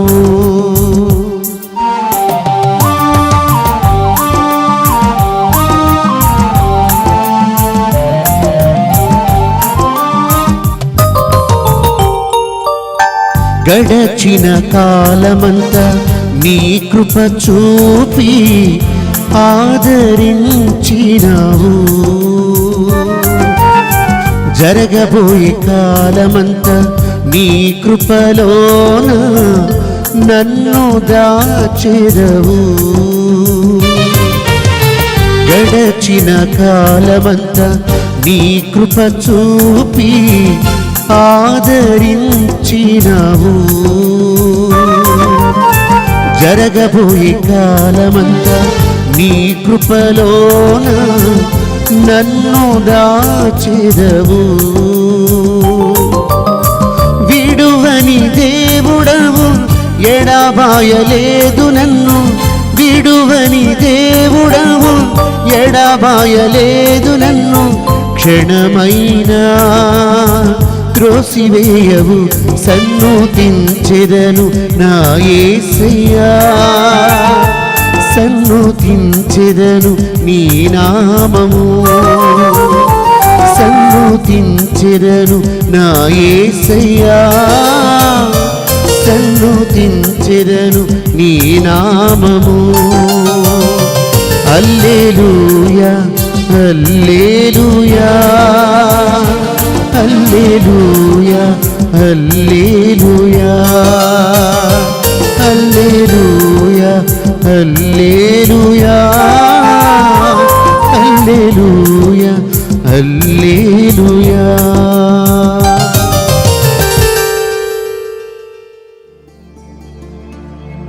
గడచిన కాలమంతా నీ కృప చూపి ఆదరించినావు. జరగబోయే కాలమంతా నీ కృపలోన నన్ను దాచెదవు. గడచిన కాలమంతా నీ కృప చూపి ఆదరించినావు. జరగబోయే కాలమంతా నీ కృపలోన నన్ను దాచెదవు. విడువని దేవుడవు, ఎడబాయలేదు నన్ను. విడువని దేవుడవు, ఎడబాయలేదు నన్ను. క్షణమైనా త్రోసివేయవు, సన్నుతించెదను నా యేసయ్యా, సన్నుతించెదను నీ నామము, సన్నుతించెదను నా యేసయ్యా, సన్నుతించెదను నీ నామము. హల్లెలూయా హల్లెలూయా హల్లెలూయా హల్లెలూయా హల్లెలూయా హల్లెలూయా హల్లెలూయా హల్లెలూయా.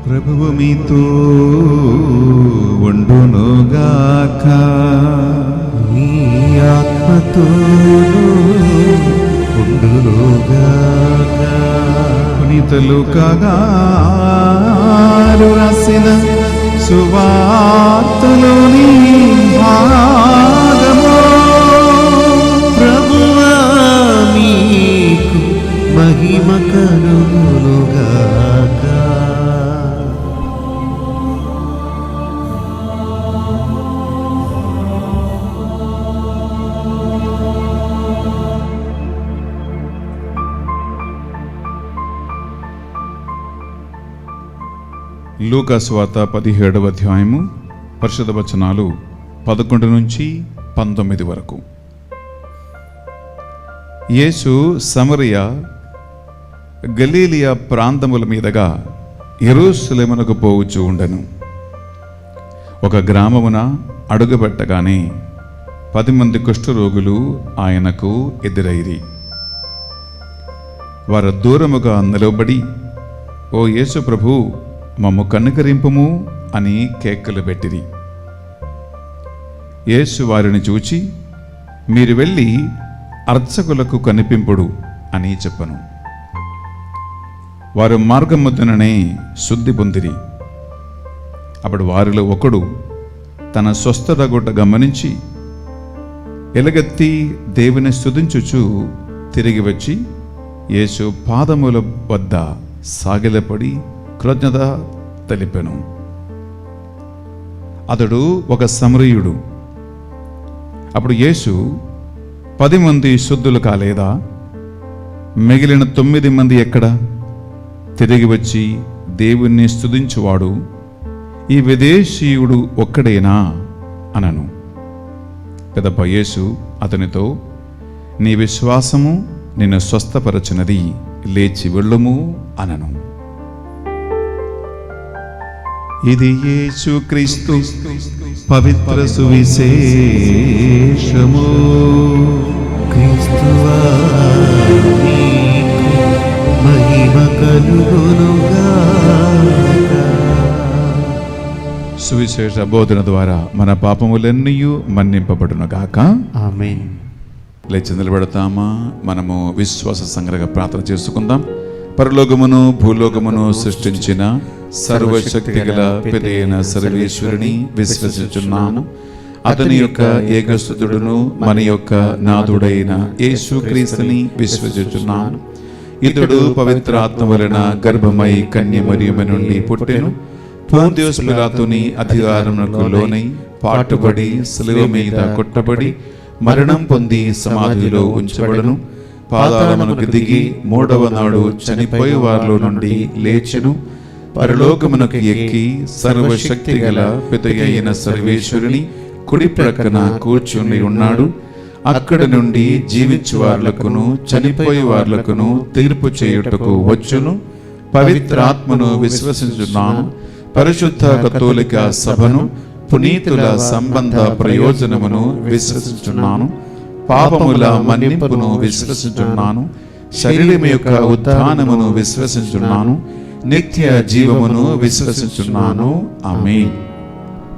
ప్రభువు మీతో ఉండునుగాక. నీ ఆత్మతోను ఉండునుగాక. పునీత లూకా గారు రాసిన సువార్తలోని భాగము. ప్రభువా మీకు మహిమ కలుగునుగాక. లూకా సువార్త 17వ అధ్యాయము పరిశుద్ధ వచనాలు 11 నుంచి 19 వరకు. యేసు సమరయ గలీలియా ప్రాంతముల మీదుగా యెరూషలేమునకు పోవచ్చు ఉండెను. ఒక గ్రామమున అడుగుపెట్టగానే 10 మంది కుష్ఠరోగులు ఆయనకు ఎదురైరి. వారు దూరముగా నిలబడి, ఓ యేసు ప్రభు, మమ్ము కనికరింపుము అని కేకలు పెట్టిరి. యేసు వారిని చూచి, మీరు వెళ్ళి అర్చకులకు కనిపింపుడు అని చెప్పను. వారు మార్గమధ్యననే శుద్ధి పొందిరి. అప్పుడు వారిలో ఒకడు తన స్వస్థతగుట గమనించి ఎలుగెత్తి దేవుని స్తుతించుచు తిరిగి వచ్చి యేసు పాదముల వద్ద సాగిలపడి కృతజ్ఞత తెలిపెను. అతడు ఒక సమరయుడు. అప్పుడు యేసు, 10 మంది శుద్ధులు కాలేదా? మిగిలిన 9 మంది ఎక్కడ? తిరిగి వచ్చి దేవుణ్ణి స్తుతించువాడు ఈ విదేశీయుడు ఒక్కడేనా అనను. పెదప్ప యేసు అతనితో, నీ విశ్వాసము నిన్ను స్వస్థపరచునది, లేచి వెళ్ళుము అనను. ఇది యేసుక్రీస్తు పవిత్ర సువిశేషము. క్రీస్తువా నీకు మహిమ కలుగునుగాక. సువిశేష బోధన ద్వారా మన పాపములన్నీ మన్నింపబడునుగాక. ఆమేన్. లేచి నిలబెడతామా? మనము విశ్వాస సంగ్రహ ప్రార్థన చేసుకుందాం. పరలోకమును భూలోకమును సృష్టించిన సర్వశక్తి గల పితైన సర్వేశ్వరుని విశ్వసించున్నాను. అతని యొక్క ఏకసుతుడును మన యొక్క నాథుడైన యేసుక్రీస్తుని విశ్వసించున్నాను. ఇతడు పవిత్ర ఆత్మ వలన గర్భమై కన్య మరియమ్మ నుండి పుట్టెను. పొంతియుస్ పిలాతుని అధికారమునకు లోనై పాటుబడి శిలువ మీద కొట్టబడి మరణం పొంది సమాధిలో ఉంచబడను. పాతాళమునకు దిగి మూడవ నాడు చనిపోయే వారిలో నుండి లేచెను. పరలోకమునకు ఎక్కి సర్వశక్తి గల పితయైన సర్వేశ్వరుని కుడి ప్రక్కన కూర్చుని ఉన్నాడు. అక్కడ నుండి జీవించు వార్లకును చనిపోయే వార్లకును తీర్పు చేయుటకు వచ్చును. పవిత్రాత్మను విశ్వసించున్నాను. పరిశుద్ధ కథోలిక సభను, పునీతుల సంబంధ ప్రయోజనమును విశ్వసించున్నాను. పాపముల మన్నింపును విశ్వసించున్నాను. శరీరం యొక్క ఉత్థానమును విశ్వసించున్నాను. నిత్య జీవమును విశ్వసించున్నాను. ఆమేన్.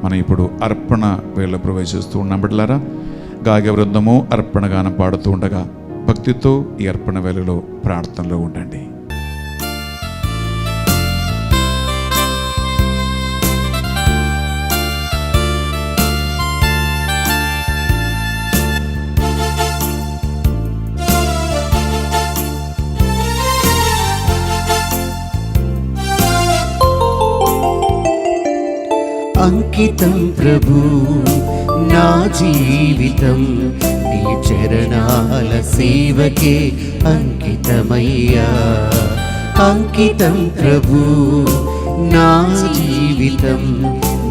మనం ఇప్పుడు అర్పణ వేళ ప్రవేశిస్తూ ఉన్నాం. బిడ్డలారా, గాయ వృందము అర్పణ గానం పాడుతూ ఉండగా భక్తితో ఈ అర్పణ వేళలో ప్రార్థనలో ఉండండి. అంకితం ప్రభు నా జీవితం, నీ చరణాల సేవకే అంకితమయ్యా. అంకితం ప్రభు నా జీవితం,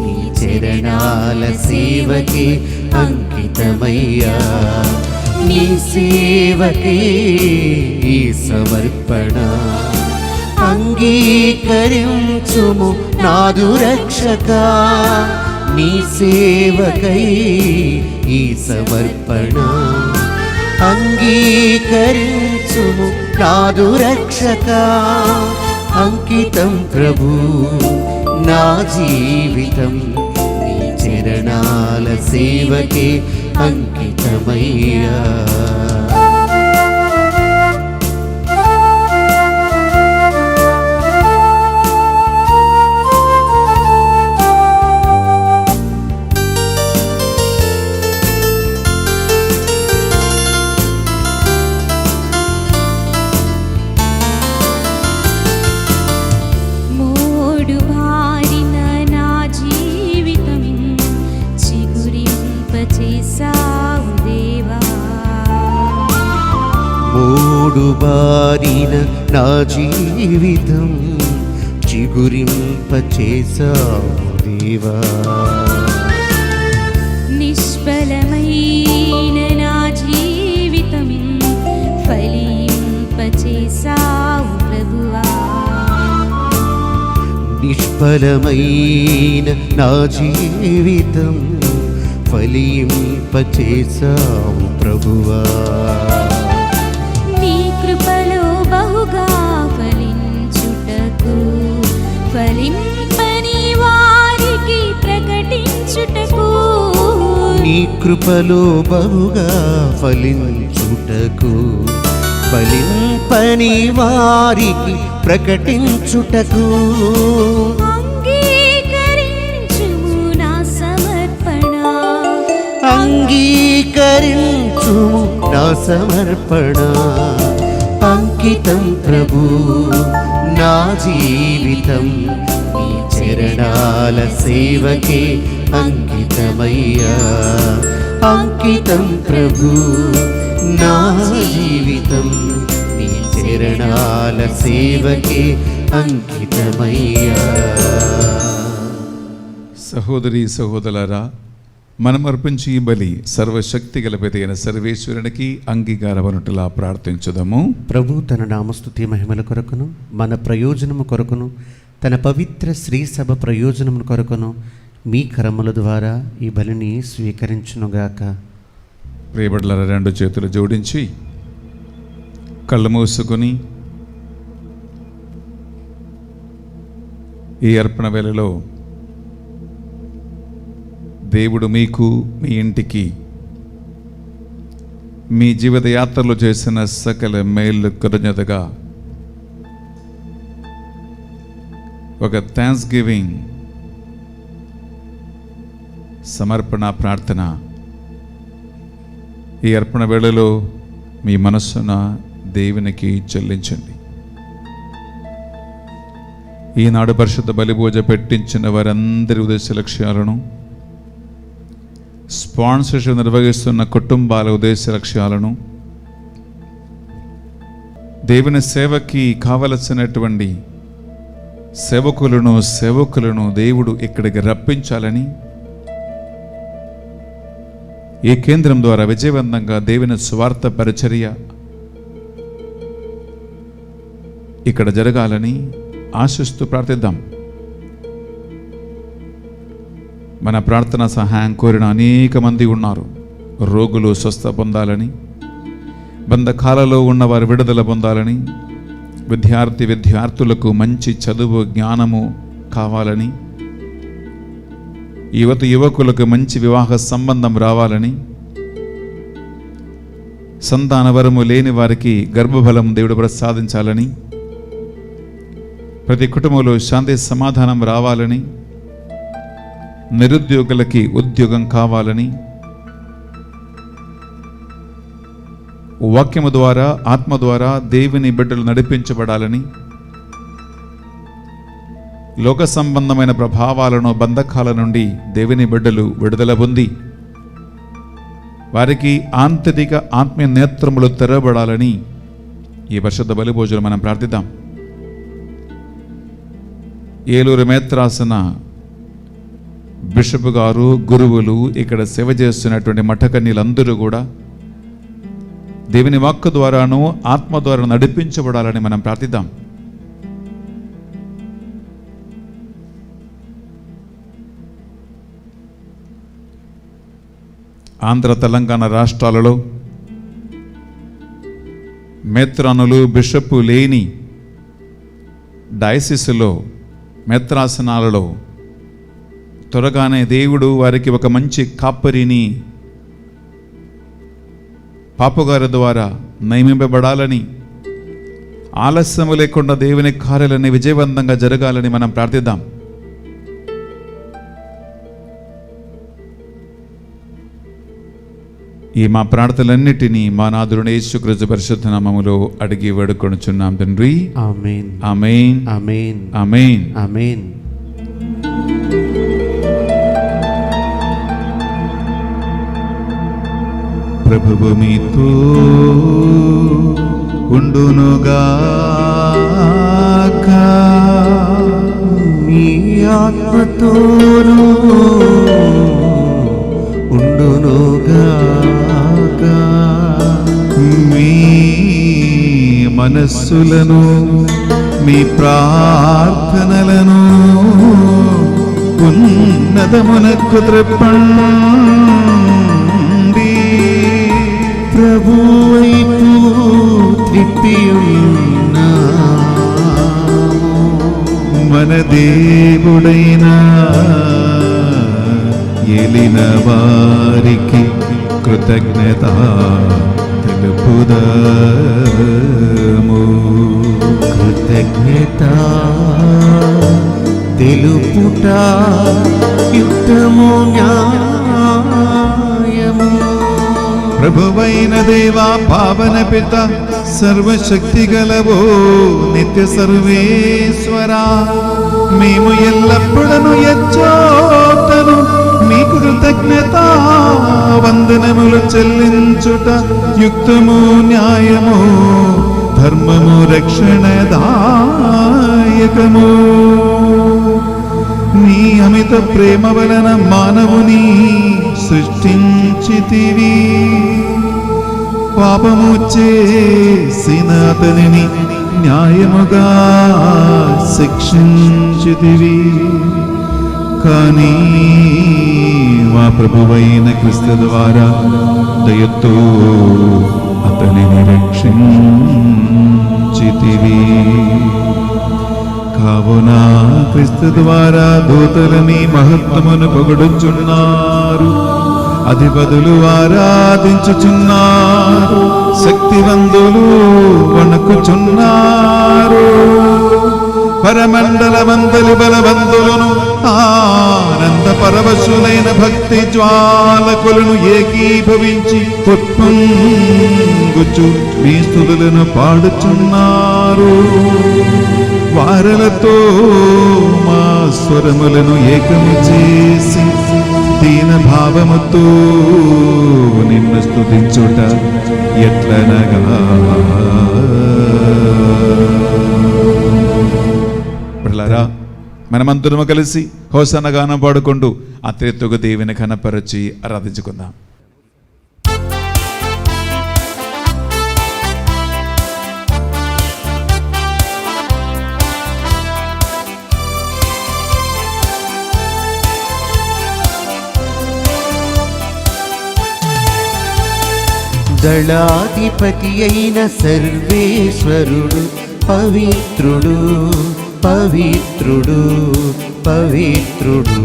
నీ చరణాల సేవకే అంకితమయ్యా. నీ సేవకే ఈ సమర్పణ అంగీకరించుము నాదు రక్షక. నీ సేవకై ఈ సమర్పణ అంగీకరించుము నాదు రక్షక. అంకితం ప్రభు నా జీవితం, నీ చరణాల సేవకే అంకితమయ్యా. మూడుబారిన నా జీవితం చిగురింపచేసావు దేవా. నిష్ఫలమైన నా జీవితం ఫలింపచేసావు ప్రభువా. నిష్ఫలమైన నా జీవితం ఫలింపచేసావు ప్రభువా. నీ కృపలో బహుగా ఫలించుటకు, ఫలింపని వారికి ప్రకటించుటకు. నీ కృపలో బహుగా ఫలించుటకు, ఫలింపని వారికి ప్రకటించుటకు. అంగీకరించుము నా సమర్పణ, అంగీకరించుము నా సమర్పణ. అంకితం ప్రభు నా జీవితం, నీ చరణాల సేవకే అంకితమయ్యా. అంకితం ప్రభు నా జీవితం, నీ చరణాల సేవకే అంకితమయ్యా. సహోదరి సహోదరులారా, మనం అర్పించి ఈ బలి సర్వశక్తి గల పెదైన సర్వేశ్వరునికి అంగీకారమనుటలా ప్రార్థించుదాము. ప్రభు తన నామస్తుతి మహిమల కొరకును మన ప్రయోజనము కొరకును తన పవిత్ర శ్రీ సభ ప్రయోజనము కొరకును మీ కరముల ద్వారా ఈ బలిని స్వీకరించునుగాక. ప్రియబిడ్డలారా, రెండు చేతులు జోడించి కళ్ళు మూసుకొని ఈ అర్పణ వేళలో దేవుడు మీకు, మీ ఇంటికి, మీ జీవిత యాత్రలో చేసిన సకల మేలు కృతజ్ఞతగా ఒక థ్యాంక్స్ గివింగ్ సమర్పణ ప్రార్థన ఈ అర్పణ వేళలో మీ మనస్సున దేవునికి చెల్లించండి. ఈనాడు పరిశుద్ధ బలిభోజ పెట్టించిన వారందరి ఉద్దేశ లక్ష్యాలను, స్పాన్సర్షిప్ నిర్వహిస్తున్న కుటుంబాల ఉద్దేశ లక్ష్యాలను, దేవుని సేవకి కావలసినటువంటి సేవకులను దేవుడు ఇక్కడికి రప్పించాలని, ఈ కేంద్రం ద్వారా విజయవంతంగా దేవుని స్వార్థ పరిచర్య ఇక్కడ జరగాలని ఆశిస్తూ ప్రార్థిద్దాం. మన ప్రార్థన సహాయం కోరిన అనేక మంది ఉన్నారు. రోగులు స్వస్థ పొందాలని, బంధకాలలో ఉన్నవారు విడుదల పొందాలని, విద్యార్థులకు మంచి చదువు జ్ఞానము కావాలని, యువకులకు మంచి వివాహ సంబంధం రావాలని, సంతాన వరము లేని వారికి గర్భఫలం దేవుడు ప్రసాదించాలని, ప్రతి కుటుంబంలో శాంతి సమాధానం రావాలని, నిరుద్యోగులకి ఉద్యోగం కావాలని, వాక్యము ద్వారా ఆత్మ ద్వారా దేవుని బిడ్డలు నడిపించబడాలని, లోక సంబంధమైన ప్రభావాలను బంధకాల నుండి దేవుని బిడ్డలు విడుదల పొంది వారికి ఆంతరిక ఆత్మీయ నేత్రములు తెరవబడాలని ఈ పరిశుద్ధ బలిభోజనం మనం ప్రార్థిద్దాం. ఏలూరు మేత్రాసన బిషప్ గారు, గురువులు, ఇక్కడ సేవ చేస్తున్నటువంటి మఠకన్యలందరూ కూడా దేవుని వాక్కు ద్వారాను ఆత్మ ద్వారా నడిపించబడాలని మనం ప్రార్థిద్దాం. ఆంధ్ర తెలంగాణ రాష్ట్రాలలో మేత్రానులు, బిషప్ లేని డయసిస్లో, మేత్రాసనాలలో త్వరగానే దేవుడు వారికి ఒక మంచి కాపరిని పాపుగారి ద్వారా నియమింపబడాలని, ఆలస్యము లేకుండా దేవుని కార్యాలన్నీ విజయవంతంగా జరగాలని మనం ప్రార్థిద్దాం. ఈ మా ప్రార్థనలన్నిటినీ మా నాథుడైన యేసుక్రీస్తు పరిశుద్ధ నామములో అడిగి వేడుకొనుచున్నాం తండ్రి. ఆమేన్, ఆమేన్, ఆమేన్, ఆమేన్, ఆమేన్. ప్రభువు మీతో ఉండునుగాక. మీ ఆత్మతోనూ ఉండునుగాక. మీ మనస్సులను, మీ ప్రార్థనలను ఉన్నతమునకు త్రిప్పండి. ప్రభు వైపు త్రిప్పియున్నాము. మన దేవుడైన ఏలిన వారికి కృతజ్ఞత తెలుపుదాము. కృతజ్ఞత తెలుపుట యుక్తము, న్యాయము. ప్రభువైన దేవా, పావన పిత, సర్వశక్తి గలవో నిత్య సర్వేశ్వరా, మేము ఎల్లప్పుడను ఎచ్చోటను మీకు కృతజ్ఞత వందనములు చెల్లించుట యుక్తము, న్యాయము, ధర్మము రక్షణదాయకము. నీ అమిత ప్రేమ వలన మానవుని సృష్టించితివి. పాపము చేసిన అతనిని న్యాయముగా శిక్షించితివి. కానీ మా ప్రభువైన క్రీస్తు ద్వారా దయతో అతనిని రక్షించితివి. కావున క్రీస్తు ద్వారా దూతలని మహత్వమును పొగడుచున్నారు, అధిపతులు ఆరాధించుచున్నారు, శక్తివంతులు వణుకుచున్నారు. పరమండలమందలి బలవంతులను ఆనంద పరవశులైన భక్తి జ్వాలకులను ఏకీభవించి ఉప్పొంగుచు మీ స్తుతులను పాడుచున్నారు. వారలతో మా స్వరములను ఏకము చేసి దీన భావముతో నిన్ను స్తుతించుట ఎట్లనగా మనమందరము కలిసి హోసన్న గానం పాడుకుంటూ అత్యుత్తమ దేవుని ఘనపరచి ఆరాధించుకుందాం. దళాధిపతి అయిన సర్వేశ్వరుడు పవిత్రుడు పవిత్రుడు పవిత్రుడు.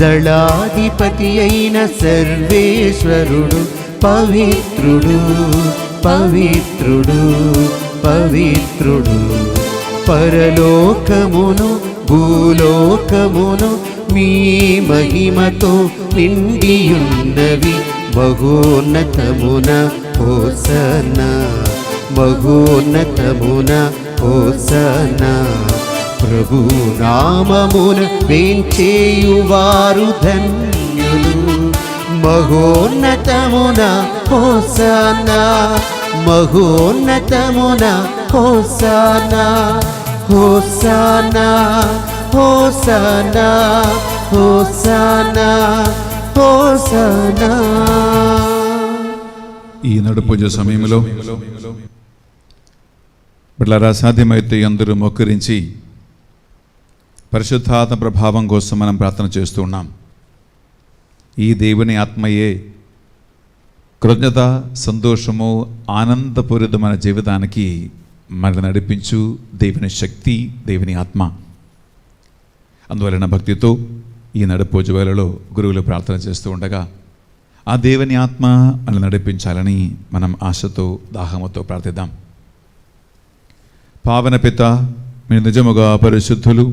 దళాధిపతి అయిన సర్వేశ్వరుడు పవిత్రుడు పవిత్రుడు పవిత్రుడు. పరలోకమును భూలోకమును మీ మహిమతో నిండియున్నవి. మహోన్నతమున హోసన్నా మహోన్నతమున హోసన్నా. ప్రభు నామమున వేంచేయువారు ధన్యులు. మహోన్నతమున హోసన్నా మహోన్నతమున హోసన్నా హోసన్నా హోసన్నా హోసన్నా హోసన్నా. ఈ నడుపూజ సమయంలో బిడ్డలారా, సాధ్యమైతే అందరూ మొక్కరించి పరిశుద్ధాత్మ ప్రభావం కోసం మనం ప్రార్థన చేస్తూ ఉన్నాం. ఈ దేవుని ఆత్మయే కృతజ్ఞత, సంతోషము, ఆనందపూరితమైన జీవితానికి మనల్ని నడిపించు దేవుని శక్తి, దేవుని ఆత్మ. అందువలన భక్తితో ఈ నడుపూజ వేళలో గురువులు ప్రార్థన చేస్తూ ఉండగా ఆ దేవుని ఆత్మ మనల్ని నడిపించాలని మనం ఆశతో దాహముతో ప్రార్థిద్దాం. పావన పిత, మీరు నిజముగా పరిశుద్ధులు.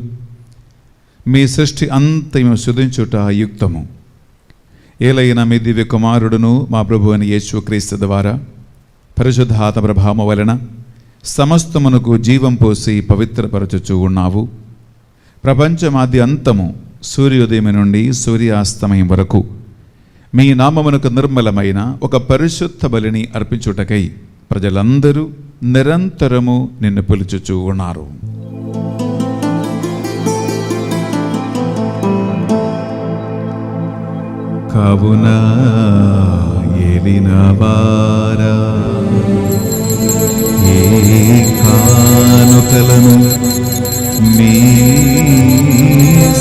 మీ సృష్టి అంతయు శుద్ధించుట యుక్తము. ఏలైన మీ దివ్య కుమారుడును మా ప్రభు అని యేసుక్రీస్తు ద్వారా పరిశుద్ధాత్మ ప్రభావం వలన సమస్తమునకు జీవం పోసి పవిత్రపరచుచూ ఉన్నావు. ప్రపంచమాది అంతము సూర్యోదయం నుండి సూర్యాస్తమయం వరకు మీ నామమునకు నిర్మలమైన ఒక పరిశుద్ధ బలిని అర్పించుటకై ప్రజలందరూ నిరంతరము నిన్ను పిలుచుచూ ఉన్నారు. కావున ఏలిన వారా, ఏ కానుకలను మీ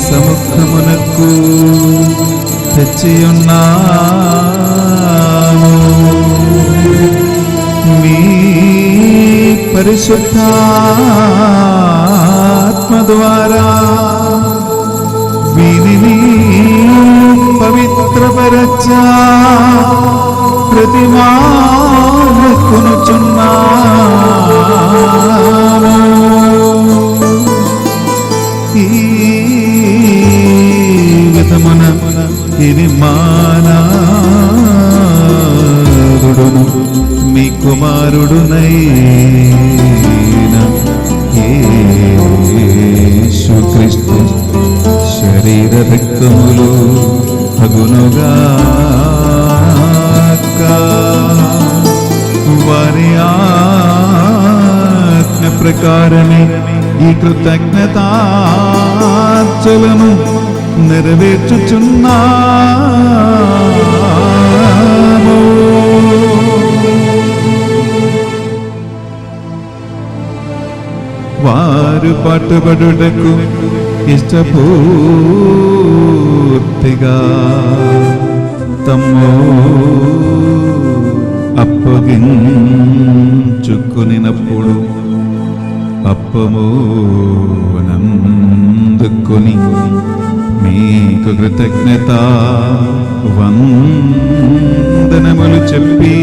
సముఖమునకు తెచ్చియున్నాము. మీ పరిశుద్ధాత్మ ద్వారా వీరిని పవిత్రపరచా ప్రతిమానుచున్నాము. ఈ విధమున ఇది మానాదుడును మీ కుమారుడునైన యేసుక్రీస్తు శరీర రక్తములు అగునుగాక. వారి ప్రకారమే ఈ కృతజ్ఞతార్చలను నెరవేర్చుచున్నాము. వారు పట్టుబడుటకు ఇష్టపూర్తిగా తమ్ము అప్పగించుకునినప్పుడు అప్పము నందుకొని మీకు కృతజ్ఞత వందనములు చెప్పి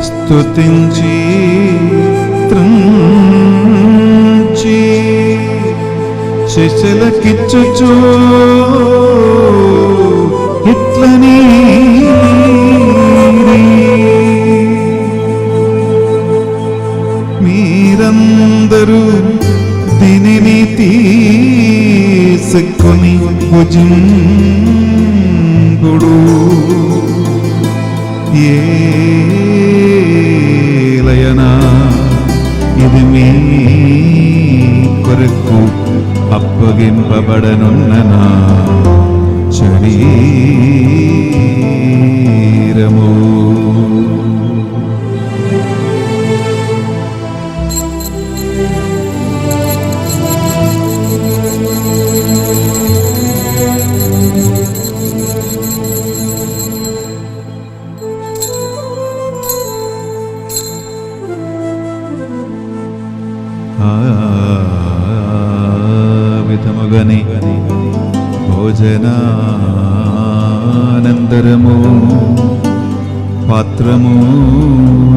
స్తుతించి త్రుంచి శిష్యులకిచ్చుచు ఇట్లని మీరందరూ దీనిని తీసుకొని భుజింపుడు. ఏలయనా ఇది మీ కొరకు అప్పగింపబడనున్న నా శరీరము. విధముగని భోజనానంతరము పాత్రము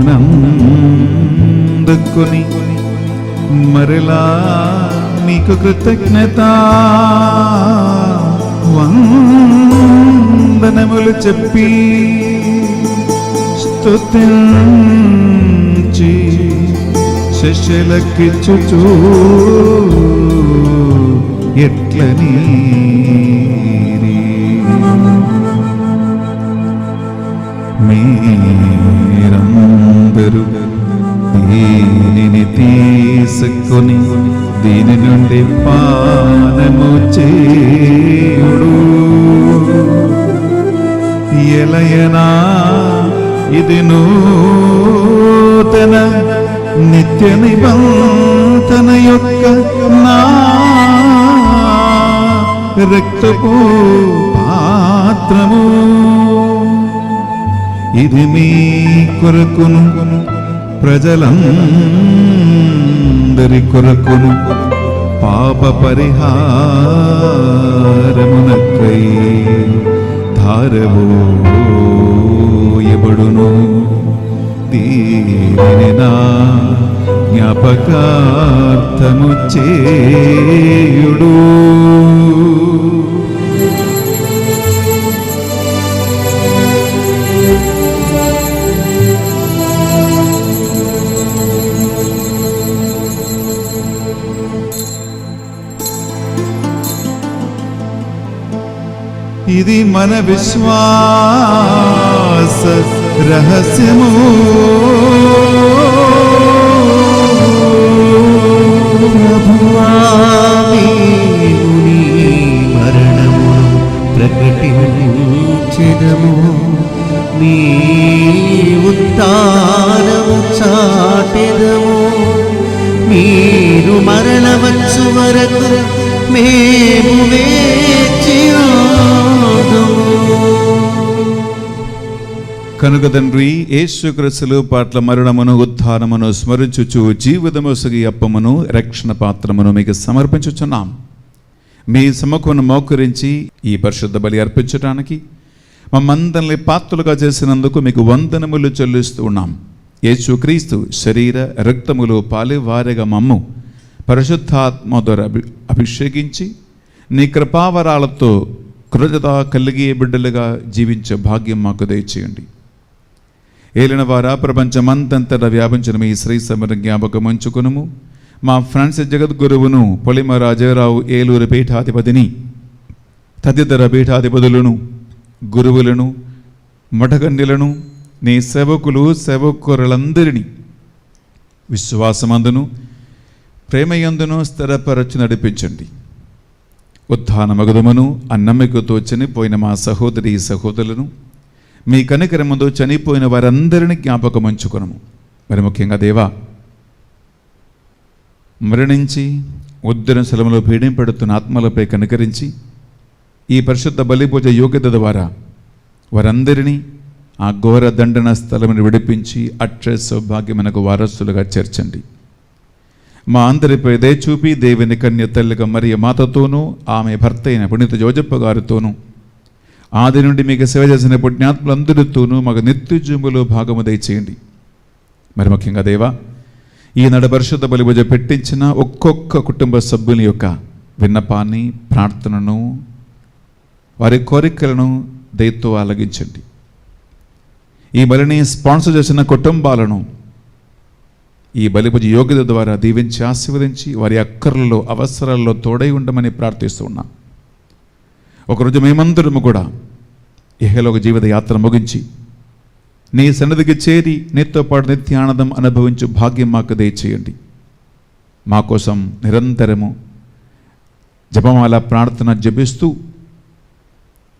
నందుకొని మరలా మీకు కృతజ్ఞత వందనములు చెప్పి స్తుతించి శిష్యులకిచ్చుచు ఎట్లని మీరందరూ దీనిని తీసుకొని దీని నుండి పానము చేయుడు. ఎలయనా ఇది నూతన నిత్య నిబంధన యొక్క నా రక్తపు పాత్రము. ఇది మీ కొరకును ప్రజలందరి కొరకును పాప పరిహారమునకై ధారవోయబడును. దీనిని నా జ్ఞాపకార్థము చేయుడు. ఇది మన విశ్వాస రహస్యము. ప్రభువా, మేము నీ మరణమును ప్రకటించెదము, నీ ఉత్థానము చాటెదము. మీరు మరల వచ్చు వరకు మేము వేచియుందుము. కనుక తండ్రి, యేసుక్రీస్తు పట్ల మరణమును ఉత్థానమును స్మరించుచు జీవితమొసగి అప్పమును రక్షణ పాత్రమును మీకు సమర్పించుచున్నాం. మీ సముఖమును మోకరించి ఈ పరిశుద్ధ బలి అర్పించడానికి మమ్మందరిని పాత్రలుగా చేసినందుకు మీకు వందనములు చెల్లిస్తూ ఉన్నాం. యేసుక్రీస్తు శరీర రక్తములు పాలివారిగా మమ్ము పరిశుద్ధాత్మ ద్వారా అభిషేకించి నీ కృపావరాలతో కృతజ్ఞత కలిగే బిడ్డలుగా జీవించే భాగ్యం మాకు దయచేయండి. ఏలిన వారా ప్రపంచమంతంతటా వ్యాపించిన మీ శ్రీ సమర జ్ఞాపకం ఉంచుకునుము. మా ఫ్రాన్సిస్ జగద్గురువును, పొలిమ రాజారావు ఏలూరు పీఠాధిపతిని, తదితర పీఠాధిపతులను, గురువులను, మఠకన్యలను, నీ సేవకులు సేవకులందరినీ విశ్వాసమందును ప్రేమయందును స్థిరపరచి నడిపించండి. ఉత్థానమగుదమును అన్నమికతో చనిపోయిన మా సహోదరి సహోదరులను మీ కనికరముతో చనిపోయిన వారందరినీ జ్ఞాపకం ఉంచుకొనము. మరి ముఖ్యంగా దేవా, మరణించి ఉద్దరణ స్థలములో పీడింపడుతున్న ఆత్మలపై కనికరించి ఈ పరిశుద్ధ బలిపూజ యోగ్యత ద్వారా వారందరినీ ఆ ఘోర దండన స్థలమును విడిపించి అక్షయ సౌభాగ్యమునకు వారసులుగా చేర్చండి. మా అందరిపై దయచూపి దేవుని కన్య తల్లిగా మరియ మాతతోనూ ఆమె భర్త అయిన పునీత జోజప్ప గారితోనూ ఆది నుండి మీకు సేవ చేసిన పుణ్యాత్ములందరితోనూ మాకు నిత్యజీవులో భాగము దయచేయండి. మరి ముఖ్యంగా దేవా, ఈనాడు పరిశుద్ధ బలిపూజ పెట్టించిన ఒక్కొక్క కుటుంబ సభ్యుల యొక్క విన్నపాన్ని, ప్రార్థనను, వారి కోరికలను దయతో ఆలగించండి. ఈ బలిని స్పాన్సర్ చేసిన కుటుంబాలను ఈ బలిపూజ యోగ్యత ద్వారా దీవించి ఆశీర్వదించి వారి అక్కర్లలో, అవసరాల్లో తోడై ఉండమని ప్రార్థిస్తూ ఉన్నాం. ఒకరోజు మేమందరము కూడా ఇహలోక జీవిత యాత్ర ముగించి నీ సన్నిధికి చేరి నీతో పాటు నిత్యానందం అనుభవించు భాగ్యం మాకు దయచేయండి. మా కోసం నిరంతరము జపమాల ప్రార్థన జపిస్తూ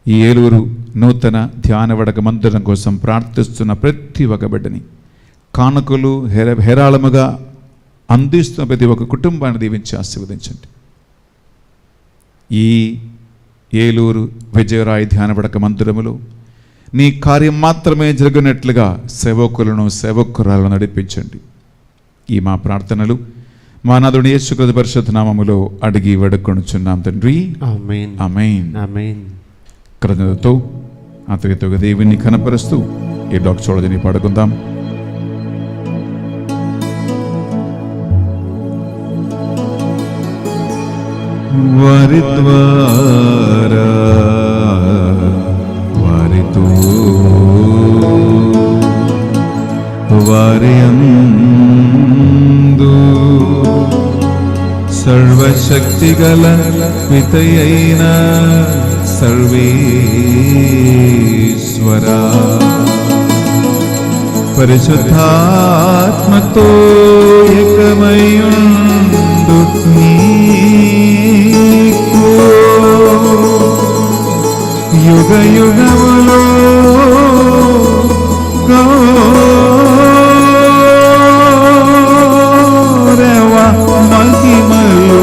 ఈ ఏలూరు నూతన ధ్యాన వడక మందిరం కోసం ప్రార్థిస్తున్న ప్రతి ఒక్క బిడ్డని కానుకలు హేరాళముగా అందిస్తున్న ప్రతి ఒక్క కుటుంబాన్ని దీవించి ఆశీర్వదించండి. ఈ ఏలూరు విజయరాయ ధ్యాన వడక మందిరములో నీ కార్యం మాత్రమే జరిగినట్లుగా సేవకులను, సేవకురాలను నడిపించండి. ఈ మా ప్రార్థనలు మా నాథుని యేసుక్రీస్తు పరిశుద్ధ నామములో అడిగి వేడుకొనుచున్నాం తండ్రి. ఆమేన్. ఆమేన్. ఆమేన్. కృతజ్ఞతతో అతనితో దేవుని కనపరుస్తూ ఈ డాక్టర్ని పాడుకుందాం. వారి ద్వారా వారితో వారి అందు సర్వశక్తిగల పితయైన సర్వేశ్వరా పరిశుద్ధాత్మతో ఏకమయుండు నీకు యుగ యుగములో గౌరవ మహిమలు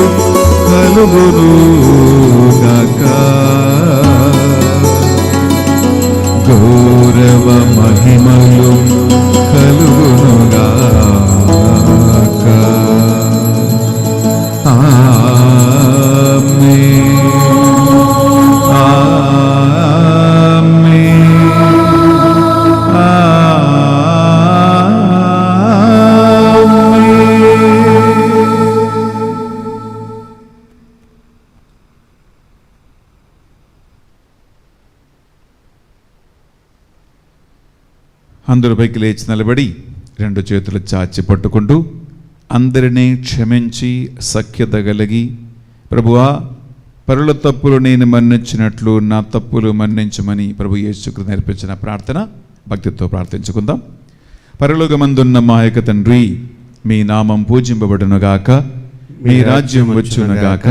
కలుగును గాక. గౌరవ మహిమలు కలుగును గాక. ఆమేన్. ఆమేన్. అందరూ పైకి లేచి నిలబడి రెండు చేతులు చాచి పట్టుకుంటూ అందరినీ క్షమించి సఖ్యత కలిగి, ప్రభువా పరుల తప్పులు నేను మన్నించినట్లు నా తప్పులు మన్నించమని ప్రభు యేసుక్రీస్తు నేర్పించిన ప్రార్థన భక్తితో ప్రార్థించుకుందాం. పరలోకమందున్న మా యొక్క తండ్రి, మీ నామం పూజింపబడునుగాక, మీ రాజ్యం వచ్చునుగాక,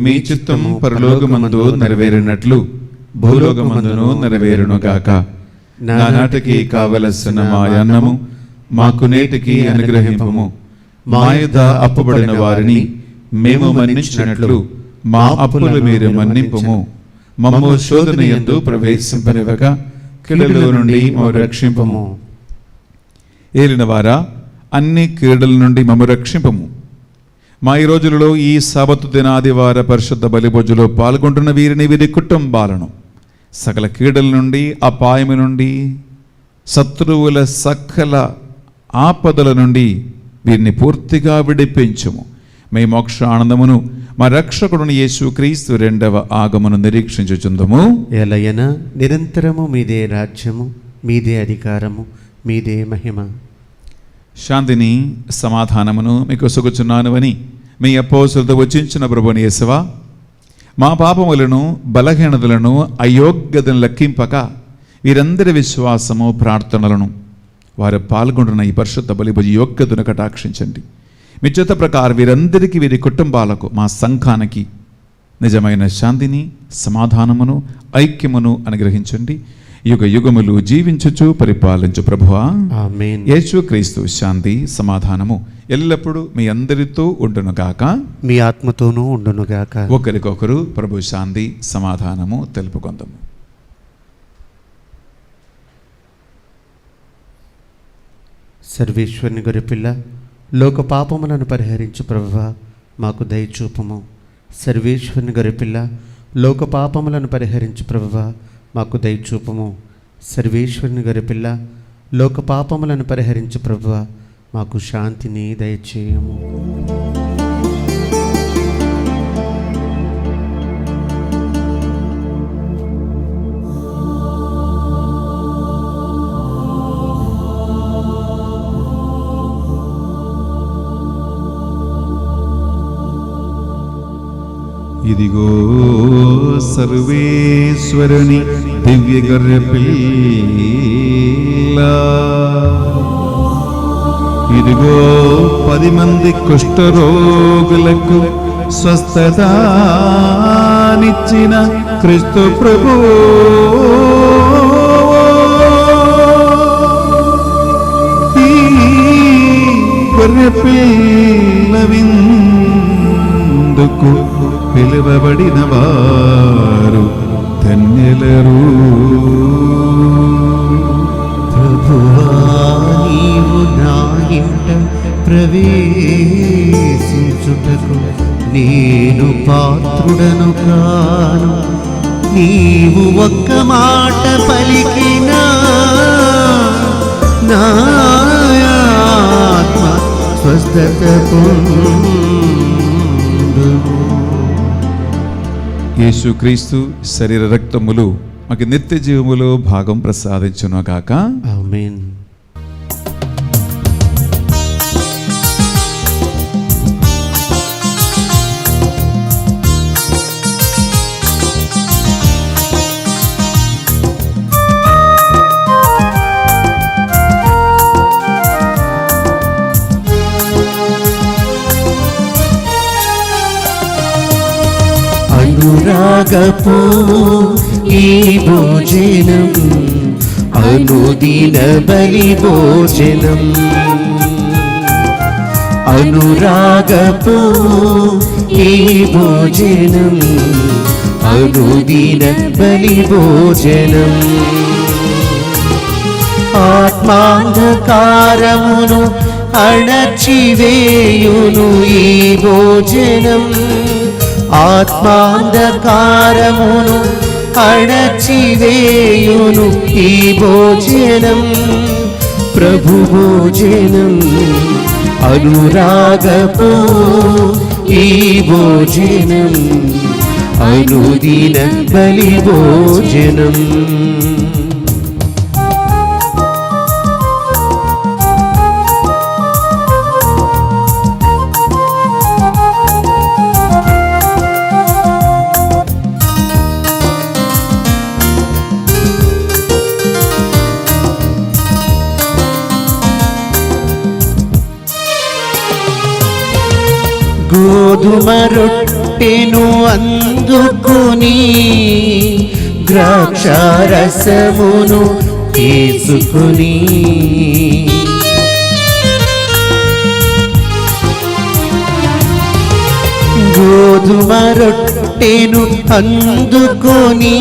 మీ చిత్తము పరలోకమందు నెరవేరినట్లు భూలోకమందును నెరవేరునుగాక. నానాటికి కావలసిన మా అన్నము మాకు నేటికి అనుగ్రహింపము. మా యొద్ద అప్పుబడిన వారిని మేము మన్నించినట్లు మా అప్పులు మీరు మన్నింపము. మమ్ము శోధన యందు ప్రవేశింపనివ్వక కీడుల నుండి మమ్ము రక్షింపము. ఏలినవారా, అన్ని కీడుల నుండి మమ్ము రక్షింపము. మా ఈ రోజులలో ఈ సాబతు దిన ఆదివార పరిశుద్ధ బలిభోజులో పాల్గొంటున్న వీరిని, వీరి కుటుంబాలను సకల కీడల నుండి, అపాయము నుండి, శత్రువుల సకల ఆపదల నుండి వీరిని పూర్తిగా విడిపించుము. మీ మోక్ష ఆనందమును మా రక్షకుడుని యేసుక్రీస్తు రెండవ ఆగమను నిరీక్షించుచుందుము. ఎలయన నిరంతరము మీదే రాజ్యము, మీదే అధికారము, మీదే మహిమ. శాంతిని, సమాధానమును మీకు సుగుచున్నానువని మీ అపోస్తులతో వచించిన ప్రభుని యేసువా, మా పాపములను, బలహీనతలను, అయోగ్యతను లెక్కింపక వీరందరి విశ్వాసము, ప్రార్థనలను వారు పాల్గొంటున్న ఈ పరిశుద్ధ బలిభోజ యోగ్యతను కటాక్షించండి. మీ చేత ప్రకారం వీరందరికీ, వీరి కుటుంబాలకు, మా సంఘానికి నిజమైన శాంతిని, సమాధానమును, ఐక్యమును అనుగ్రహించండి. యుగ యుగములు జీవించుచు పరిపాలించు ప్రభువా. ఆమేన్. యేసుక్రీస్తు శాంతి సమాధానము ఎల్లప్పుడూ మీ అందరితో ఉండునుగాక. మీ ఆత్మతోనూ ఉండునుగాక. ఒకరికొకరు ప్రభు శాంతి సమాధానము తెలుపుకొందాము. సర్వేశ్వరుని గొర్రెపిల్ల, లోక పాపములను పరిహరించు ప్రభువా, మాకు దయచూపము. సర్వేశ్వరుని గొర్రెపిల్ల, లోక పాపములను పరిహరించు ప్రభువా, మాకు దయచూపము. సర్వేశ్వరుని గొర్రెపిల్ల, లోక పాపములను పరిహరించు ప్రభువా, మాకు శాంతిని దయచేయము. ఇదిగో సర్వేశ్వరుని దివ్య గొర్రె పిల్ల, ఇదిగో 10 మంది కుష్ఠరోగులకు స్వస్థతనిచ్చిన క్రీస్తు ప్రభువు. ఈ గొర్రె పిల్ల విందుకు పిలువబడిన వారు ధన్యులరు. ప్రభువా, నీవు నా ఇంట ప్రవేశించుటకు నేను పాత్రుడను కాను. నీవు ఒక్క మాట పలికినా నా ఆత్మ స్వస్థత పొందును. యేసుక్రీస్తు శరీర రక్తములు మాకు నిత్య జీవములో భాగం ప్రసాదించును గాక. ఆమేన్. అనురాగపు ఈ భోజనం అనుదిన బలి భోజనం. అనురాగపు ఈ భోజనం అనుదిన బలి భోజనం. ఆత్మాంధకారమును అణచివేయును ఈ భోజనం. ఆత్మాంధకారమును అణచివేయును ఈ భోజనం. ప్రభు భోజనం అనురాగపు ఈ భోజనం అనుదిన బలి భోజనం. గోధుమ రొట్టెను అందుకుని ద్రాక్షారసమును తీసుకుని గోధుమ రొట్టెను అందుకుని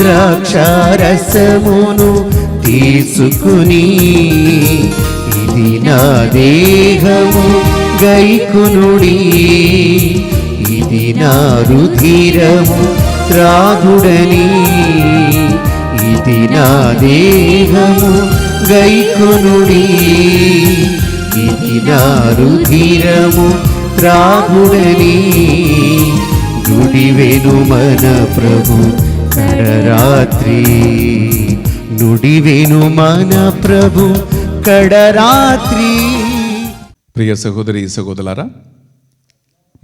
ద్రాక్షారసమును తీసుకుని ఇది నా దేహము గైకునుడి, ఇది నా రుధిరము త్రాగుడని. ఇది నా దేహము గైకునుడి, ఇది నా రుధిరము త్రాగుడని. నుడివెను మన ప్రభు కడరాత్రి, నుడివెను మన ప్రభు కడరాత్రి. ప్రియ సహోదరి సహోదరులారా,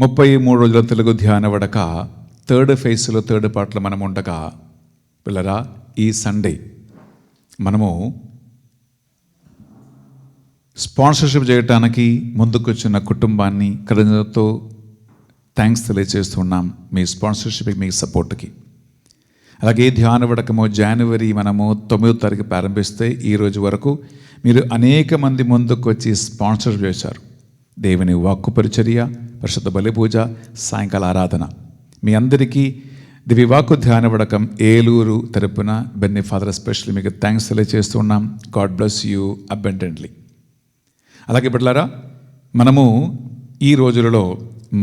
33 రోజుల తెలుగు ధ్యాన వడక థర్డ్ ఫేజ్లో థర్డ్ పార్ట్లో మనం ఉండగా పిల్లరా, ఈ సండే మనము స్పాన్సర్షిప్ చేయడానికి ముందుకొచ్చిన కుటుంబాన్ని కృతజ్ఞతతో థ్యాంక్స్ తెలియజేస్తున్నాం మీ స్పాన్సర్షిప్కి, మీ సపోర్ట్కి. అలాగే ధ్యాన వడకము జనవరి మనము 9వ తారీఖు ప్రారంభిస్తే ఈ రోజు వరకు మీరు అనేక మంది ముందుకు వచ్చి స్పాన్సర్ చేశారు. దేవుని వాక్కు పరిచర్య, పరిశుద్ధ బలి పూజ, సాయంకాల ఆరాధన. మీ అందరికీ దివి వాక్కు ధ్యాన వడకం ఏలూరు తరపున బెన్నీ ఫాదర్ స్పెషల్లీ మీకు థ్యాంక్స్ తెలియజేస్తున్నాం. God bless you abundantly. అలాగే బిడ్డలారా, మనము ఈ రోజులలో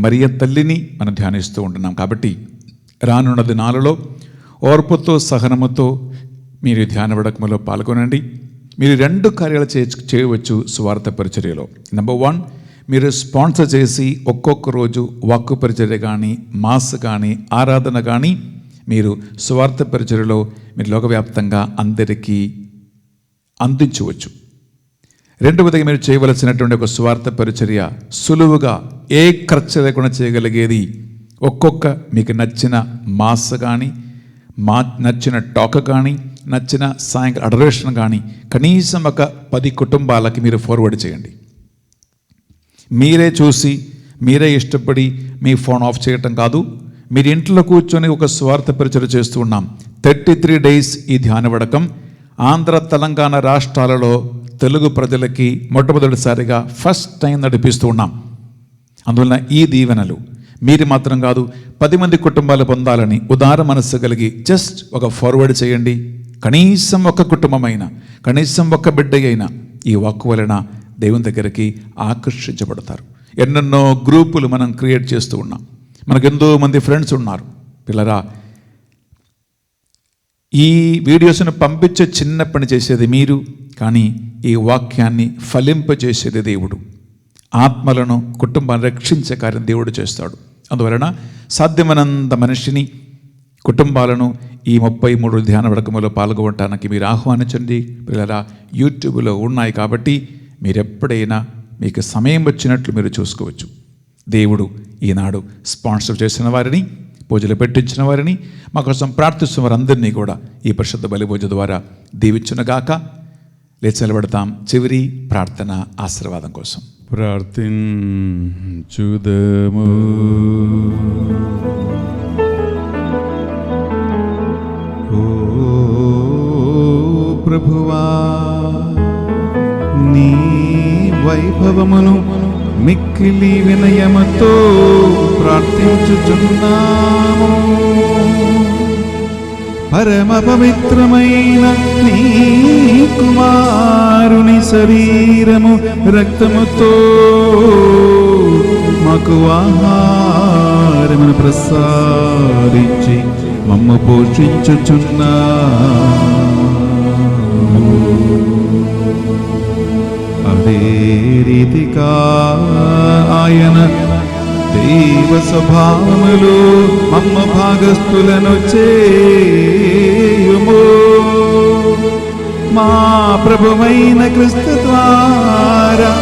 మరియ తల్లిని మనం ధ్యానిస్తూ ఉంటున్నాం కాబట్టి రానున్న దినాలలో ఓర్పుతో సహనముతో మీరు ధ్యాన వడకములో పాల్గొనండి. మీరు 2 కార్యాలు చేయవచ్చు సువార్త పరిచర్యలో. నెంబర్ 1, మీరు స్పాన్సర్ చేసి ఒక్కొక్క రోజు వాక్కు పరిచర్య కానీ, మాస్ కానీ, ఆరాధన కానీ మీరు సువార్త పరిచర్యలో మీరు లోకవ్యాప్తంగా అందరికీ అందించవచ్చు. రెండవదిగా మీరు చేయవలసినటువంటి ఒక సువార్త పరిచర్య సులువుగా ఏ ఖర్చు లేకుండా చేయగలిగేది, ఒక్కొక్క మీకు నచ్చిన మాస్ కానీ, నచ్చిన టాక్ కానీ, నచ్చిన సాయంకాల అడరేషన్ కానీ కనీసం ఒక 10 కుటుంబాలకి మీరు ఫార్వర్డ్ చేయండి. మీరే చూసి మీరే ఇష్టపడి మీ ఫోన్ ఆఫ్ చేయటం కాదు, మీరు ఇంట్లో కూర్చొని ఒక స్వార్థ పరిచయం చేస్తూ ఉన్నాం. 33 days ఈ ధ్యాన వడకం ఆంధ్ర తెలంగాణ రాష్ట్రాలలో తెలుగు ప్రజలకి మొట్టమొదటిసారిగా ఫస్ట్ టైం నడిపిస్తూ ఉన్నాం. అందువలన ఈ దీవెనలు మీరు మాత్రం కాదు 10 మంది కుటుంబాలు పొందాలని ఉదార మనస్సు కలిగి జస్ట్ ఒక ఫార్వర్డ్ చేయండి. కనీసం ఒక కుటుంబమైనా, కనీసం ఒక బిడ్డ అయినా ఈ వాక్కు వలన దేవుని దగ్గరికి ఆకర్షించబడతారు. ఎన్నెన్నో గ్రూపులు మనం క్రియేట్ చేస్తూ ఉన్నాం. మనకు ఎంతో మంది ఫ్రెండ్స్ ఉన్నారు. పిల్లరా, ఈ వీడియోస్ను పంపించే చిన్న పని చేసేది మీరు, కానీ ఈ వాక్యాన్ని ఫలింపజేసేది దేవుడు. ఆత్మలను, కుటుంబాన్ని రక్షించే కార్యం దేవుడు చేస్తాడు. అందువలన సాధ్యమైనంత మనిషిని, కుటుంబాలను ఈ 33 ధ్యాన వడకములో పాల్గొనడానికి మీరు ఆహ్వానించండి. పిల్లరా, యూట్యూబ్లో ఉన్నాయి కాబట్టి మీరు ఎప్పుడైనా మీకు సమయం వచ్చినట్లు మీరు చూసుకోవచ్చు. దేవుడు ఈనాడు స్పాన్సర్ చేసిన వారిని, పూజలు పెట్టించిన వారిని, మా కోసం ప్రార్థిస్తున్న వారందరినీ కూడా ఈ పరిశుద్ధ బలి పూజ ద్వారా దీవించునుగాక. లేచి నిలబడతాం చివరి ప్రార్థన ఆశీర్వాదం కోసం. ప్రార్థించుదము. ఓ ప్రభువా, నీ వైభవమును మిక్కిలి వినయముతో ప్రార్థించుచున్నాము. పరమ పవిత్రమైన నీ కుమారుని శరీరము రక్తముతో మాకు ఆహారమును ప్రసాదించి మమ్ము పోషించుచున్నాము. అదే రీతిగా ఆయన దైవ స్వభావములు మమ్మ భాగస్థులను చేయుము. మా ప్రభువైన క్రీస్తు ద్వారా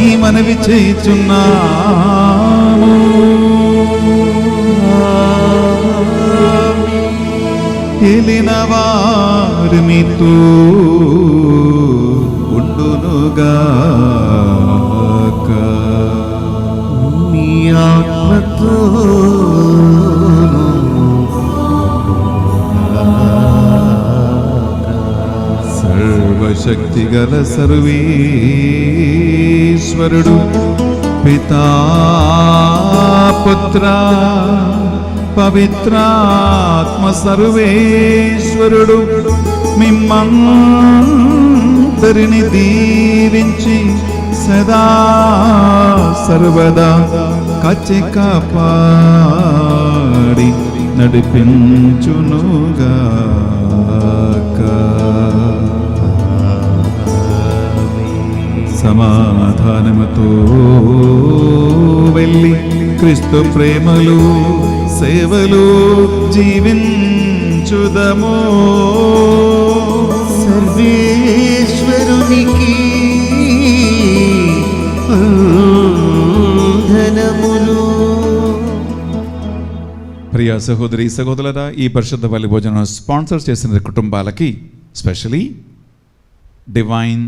ఈ మనవి చేయుచున్నాము. ఏలిన వారు మీతో ఉండునుగాక. మీ ఆత్మతో సర్వశక్తి గల సర్వేశ్వరుడు పితా పుత్ర పవిత్రాత్మ సర్వేశ్వరుడు మిమ్మందరిని దీవించి సదా సర్వదా కాచి కాపాడి నడిపించునుగాక. సమాధానముతో వెళ్ళి క్రీస్తు ప్రేమలు సేవలు జీవించుదము. సర్వేశ్వరునికి వందనములు. ప్రియ సహోదరి సహోదరులారా, ఈ పరిశుద్ధ బలి భోజనం స్పాన్సర్ చేసిన కుటుంబాలకి, స్పెషలీ డివైన్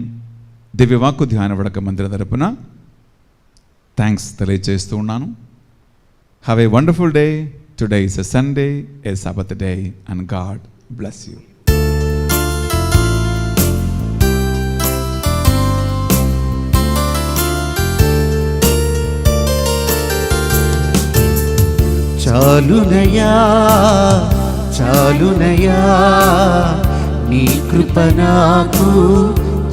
దివ్యవాక్కు ధ్యాన వడక మందిర తరపున థ్యాంక్స్ తెలియజేస్తూ ఉన్నాను. Have a wonderful day. Today is a Sunday, a Sabbath day, and God bless you. చాలునయా చాలునయా నీ కృప నాకు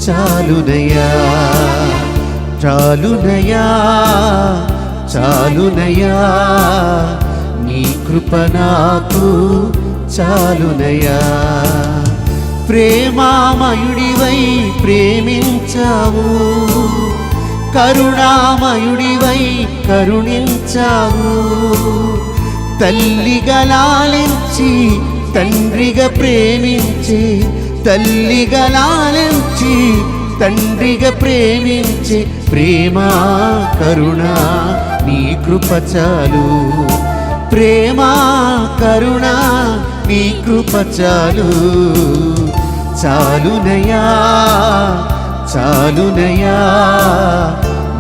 చాలునయా, చాలునయా చాలునయా నీ కృప నాకు చాలునయా. ప్రేమామయుడివై ప్రేమించావు, కరుణామయుడివై కరుణించావు. తల్లిగా లాలించి తండ్రిగా ప్రేమించి, తల్లిగా లాలించి తండ్రిగా ప్రేమించి, ప్రేమ కరుణ నీ కృప చాలు. ప్రేమ కరుణ నీ కృప చాలు. చాలునయా చాలునయా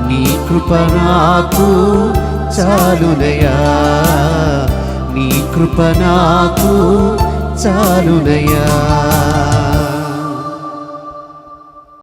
నీ కృప నాకు చాలునయా, నీ కృప నాకు చాలునయా.